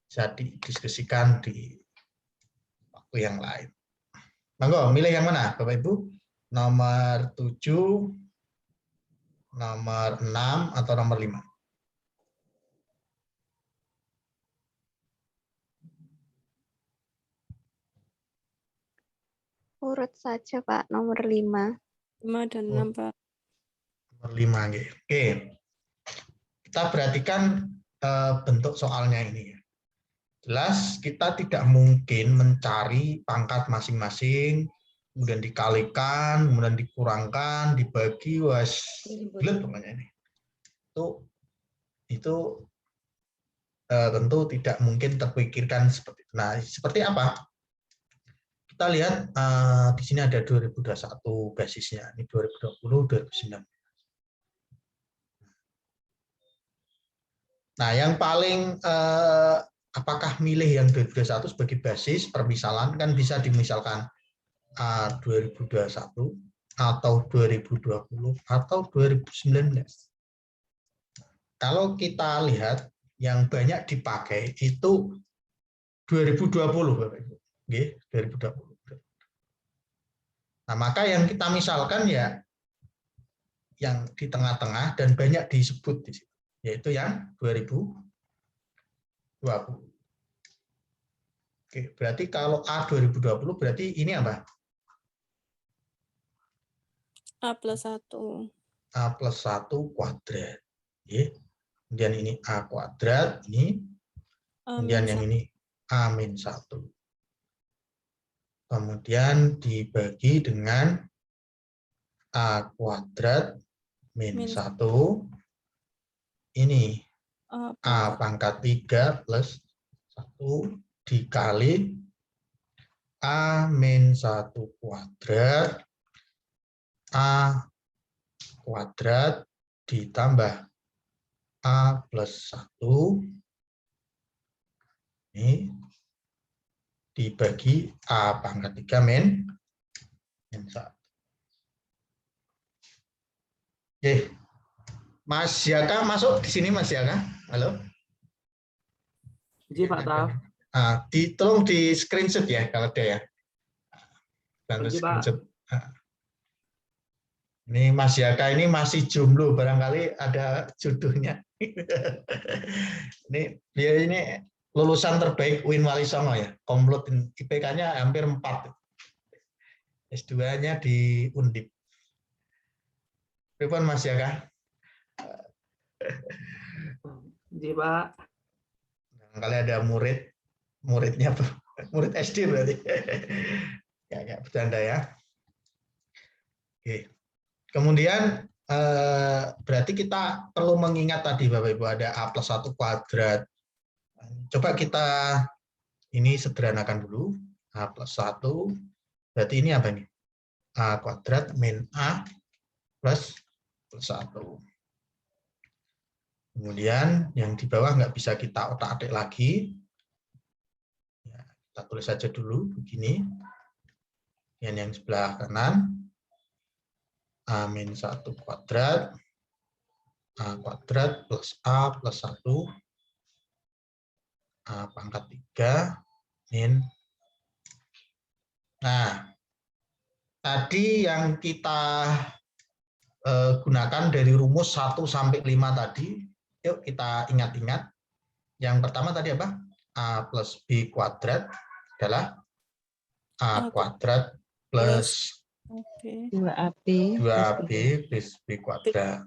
bisa didiskusikan di waktu yang lain. Monggo, milih yang mana Bapak Ibu? Nomor 7, nomor 6, atau nomor 5? Urut saja Pak, nomor 5. 5 dan 6, Pak. Nomor 5, oke. Kita perhatikan bentuk soalnya ini. Jelas kita tidak mungkin mencari pangkat masing-masing, kemudian dikalikan, kemudian dikurangkan, dibagi, belet pokoknya ini. Itu tentu tidak mungkin terpikirkan seperti itu. Nah, seperti apa? Kita lihat di sini ada 2021 basisnya, ini 2020, 2019. Nah, yang paling apakah milih yang 2021 sebagai basis permisalan, kan bisa dimisalkan 2021 atau 2020 atau 2019. Kalau kita lihat yang banyak dipakai itu 2020 Bapak Ibu. Oke, 2020. Nah, maka yang kita misalkan ya yang di tengah-tengah dan banyak disebut di situ, yaitu yang 2020. Oke, berarti kalau A 2020 berarti ini apa? A plus 1. A plus 1 kuadrat. Oke. Kemudian ini A kuadrat, ini. Kemudian yang ini A min 1. Kemudian dibagi dengan A kuadrat min Min 1 ini A A pangkat 3 plus 1 dikali A min 1 kuadrat A kuadrat ditambah A plus 1 ini dibagi A pangkat 3 min 1. Oke. Mas Yaka masuk di sini, Mas Yaka. Halo. Iya Pak tahu. Tolong di screenshot ya kalau ada ya. Dan Iya, Pak. screenshot. Ini Mas Yaka ini masih jomblo, barangkali ada jodohnya. Ini dia ini lulusan terbaik UIN Wali Songo ya. Komplot IPK-nya hampir 4. S2-nya di Undip. Pripun Mas Yaka? Iya Pak. Kali ada muridnya murid SD berarti. Ya, bercanda ya. Oke. Kemudian berarti kita perlu mengingat tadi Bapak Ibu ada A plus 1 kuadrat. Coba kita ini sederhanakan dulu. A plus 1 berarti ini apa nih? A kuadrat min A plus 1. Kemudian yang di bawah nggak bisa kita otak-atik lagi. Ya, kita tulis saja dulu begini. Dan yang sebelah kanan A min 1 kuadrat A kuadrat plus A plus 1 A pangkat 3 min. Nah, tadi yang kita gunakan dari rumus 1 sampai 5 tadi. Yuk kita ingat-ingat. Yang pertama tadi apa? A plus B kuadrat adalah A kuadrat plus 2AB 2B plus B kuadrat.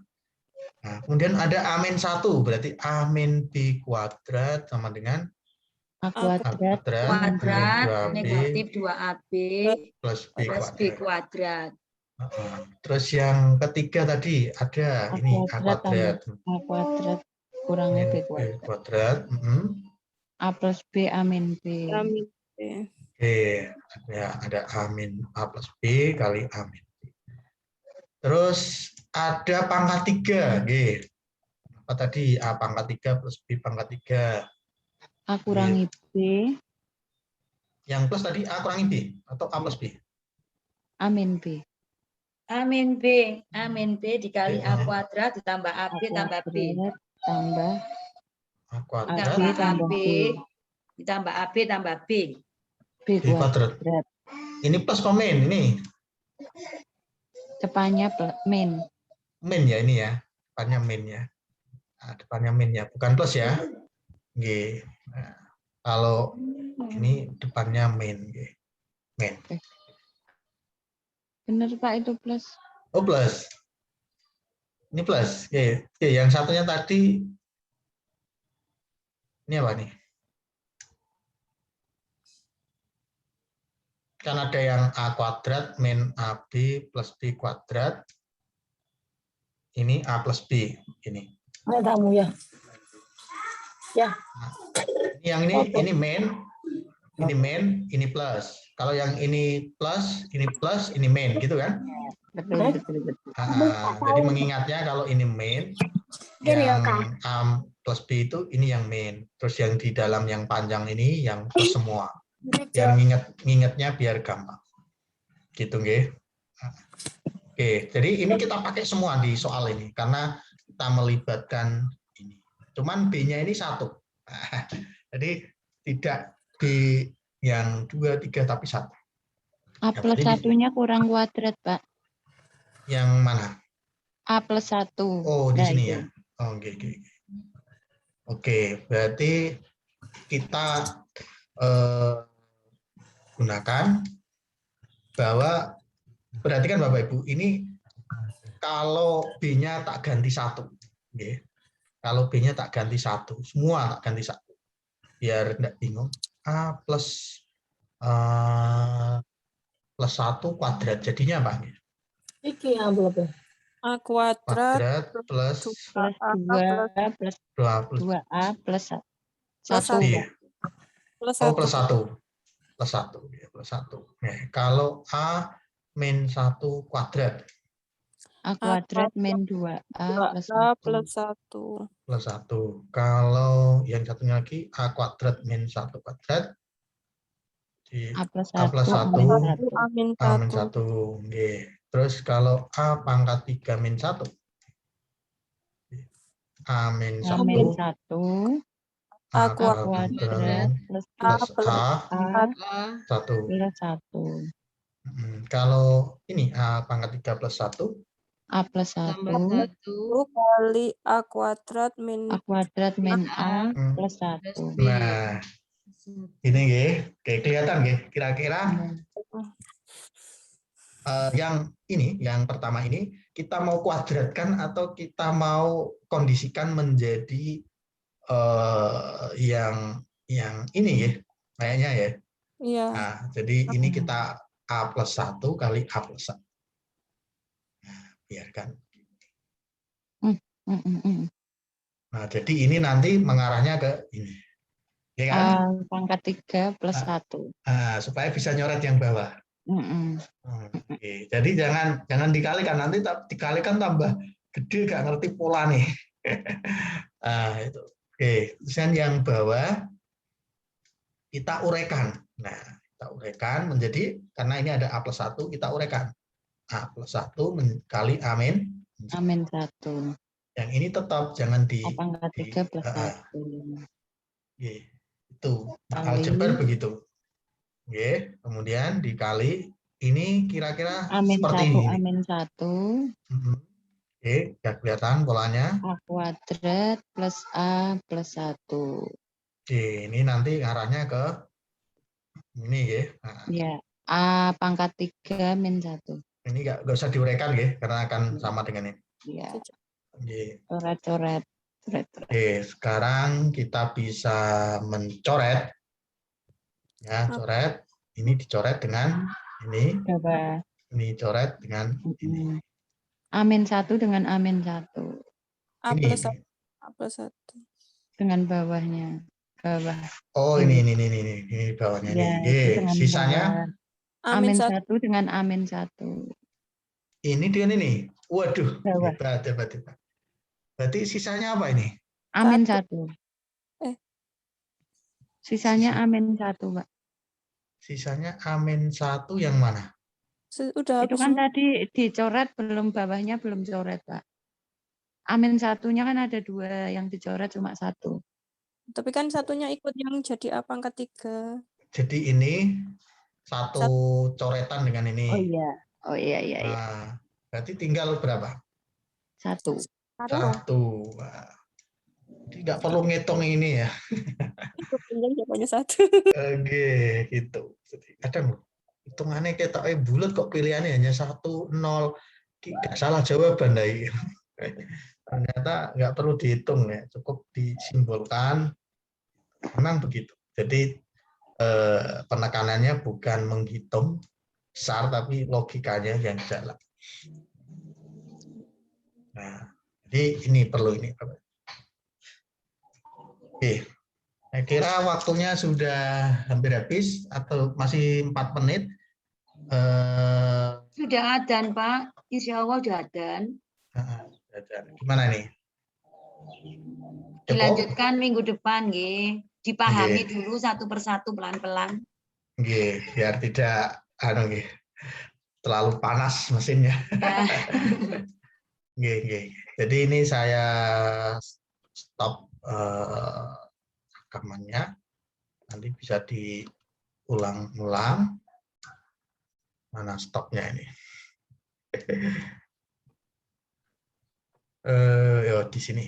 Nah, kemudian ada A min 1, berarti A min B kuadrat sama dengan A kuadrat Kuadrat min 2B negatif 2AB plus B plus B kuadrat. kuadrat. Terus yang ketiga tadi ada ini A kuadrat. A kuadrat kurangi B kuadrat. A plus B A min B. Oke, ada A min A plus B kali A min B. Terus ada pangkat 3, G. Apa tadi? A pangkat 3 plus B pangkat 3. A kurangi B. Yang plus tadi A kurangi B atau A plus B? A min B. A min B dikali A kuadrat ditambah AB tambah B. Tambah A kuadrat Ditambah AB ditambah AB tambah B. B kuadrat. Ini plus atau min ini? Depannya min. Min ya ini ya. Depannya min ya. Nah, depannya min ya, bukan plus ya. G. Nah, kalau ini depannya min, G. Min. Benar Pak itu plus. Oh plus. Ini plus. Oke. Oke, yang satunya tadi ini apa nih? Kan ada yang A kuadrat min AB plus B kuadrat. Ini A plus B. Ini. Kamu ya. Ya. Yang ini min. Ini min, ini plus. Kalau yang ini plus, ini min, gitu kan? Betul. Jadi mengingatnya kalau ini min, yang A plus B itu ini yang min. Terus yang di dalam yang panjang ini yang plus semua. Yang ngingetnya biar gampang. Gitu, nggih. Oke, jadi ini kita pakai semua di soal ini karena kita melibatkan ini. Cuman B-nya ini 1. Jadi tidak B yang 2, 3 tapi 1. A plus 1-nya kurang kuadrat, Pak. Yang mana? A plus 1. Oh, di sini ya. Oh, oke. Oke, berarti kita gunakan bahwa berarti kan Bapak Ibu ini kalau B-nya tak ganti 1. Okay. Kalau B-nya tak ganti 1, semua tak ganti 1. Biar tidak bingung. A plus 1 kuadrat jadinya apa? Iki yang belum. A kuadrat plus 2 plus 2A plus 1. iya. Plus Oh, 1. plus 1. Plus 1. Ya, plus 1. Nah, kalau A min 1 kuadrat. A kuadrat min 2A plus 1. Plus 1. Plus 1. Kalau yang satunya lagi A kuadrat min 1 kuadrat. A plus 1, A plus 1, A min 1. A min 1. Oke. Terus kalau A pangkat 3 min 1. A min 1. A A kuadrat plus A A plus 1. Plus 1. Kalau ini A pangkat 3 plus 1. A plus 1 kali A kuadrat min A plus 1. Nah, ini nggih, kelihatan nggih kira-kira yang ini, yang pertama ini kita mau kuadratkan atau kita mau kondisikan menjadi yang ini ya, kayaknya ya. Iya. Nah, jadi ini kita A plus 1 kali A plus 1. Nah, biarkan. Nah, jadi ini nanti mengarahnya ke ini. Ya kan? Pangkat 3 plus 1. Supaya bisa nyoret yang bawah. Oke. Jadi jangan dikalikan, nanti dikalikan tambah gede, gak ngerti pola nih. Itu. Oke, kemudian yang bawah kita uraikan. Nah, kita uraikan menjadi, karena ini ada A plus 1, kita uraikan. A plus 1 kali A min 1. Yang ini tetap jangan di pangkat 3 plus 1. Itu aljabar begitu. Oke, kemudian dikali ini kira-kira seperti ini. A min 1. Oke, ya kelihatan polanya. A kuadrat plus A plus 1. Oke, ini nanti arahnya ke ini ya. Ya, A pangkat 3 min 1. Ini nggak usah diuraikan ya, karena akan sama dengan ini. Iya. Coret-coret. Oke, sekarang kita bisa mencoret. Ya, coret. Ini dicoret dengan ini. Coba. Ini coret dengan ini. A min 1 dengan A min 1. A plus 1. A plus 1. Dengan bawahnya. Bawah. Oh, ini bawahnya ya, ini. Sisanya A min 1 dengan A min 1. Ini dengan ini. Waduh, hebat. Berarti sisanya apa ini? A min 1. Sisanya A min 1, Pak. Sisanya A min 1 yang mana? Udah itu kan tadi dicoret, belum bawahnya belum coret, Pak. A min 1-nya kan ada 2, yang dicoret cuma 1. Tapi kan satunya ikut yang jadi A pangkat 3. Jadi ini satu coretan dengan ini. Oh iya. Nah, berarti tinggal berapa? 1. Wah. Jadi nggak perlu ngitung ini ya. Itu tinggal jawabannya 1. Oke, gitu. Jadi kadang hitungannya kita bulat kok pilihannya hanya 1, 0. Tidak salah jawaban dari. Ternyata nggak perlu dihitung ya, cukup disimbolkan. Memang begitu. Jadi penekanannya bukan menghitung besar, tapi logikanya yang jalan. Nah, jadi ini perlu ini. Oke, saya kira waktunya sudah hampir habis atau masih 4 menit. Sudah adzan, Pak. Insya Allah sudah adzan. Gimana nih? Dilanjutkan minggu depan, nggih. Dipahami dulu satu persatu pelan-pelan. Nggih, biar tidak terlalu panas mesinnya. Nggih. Jadi ini saya stop rekamannya. Nanti bisa diulang-ulang. Mana stopnya ini? Di sini.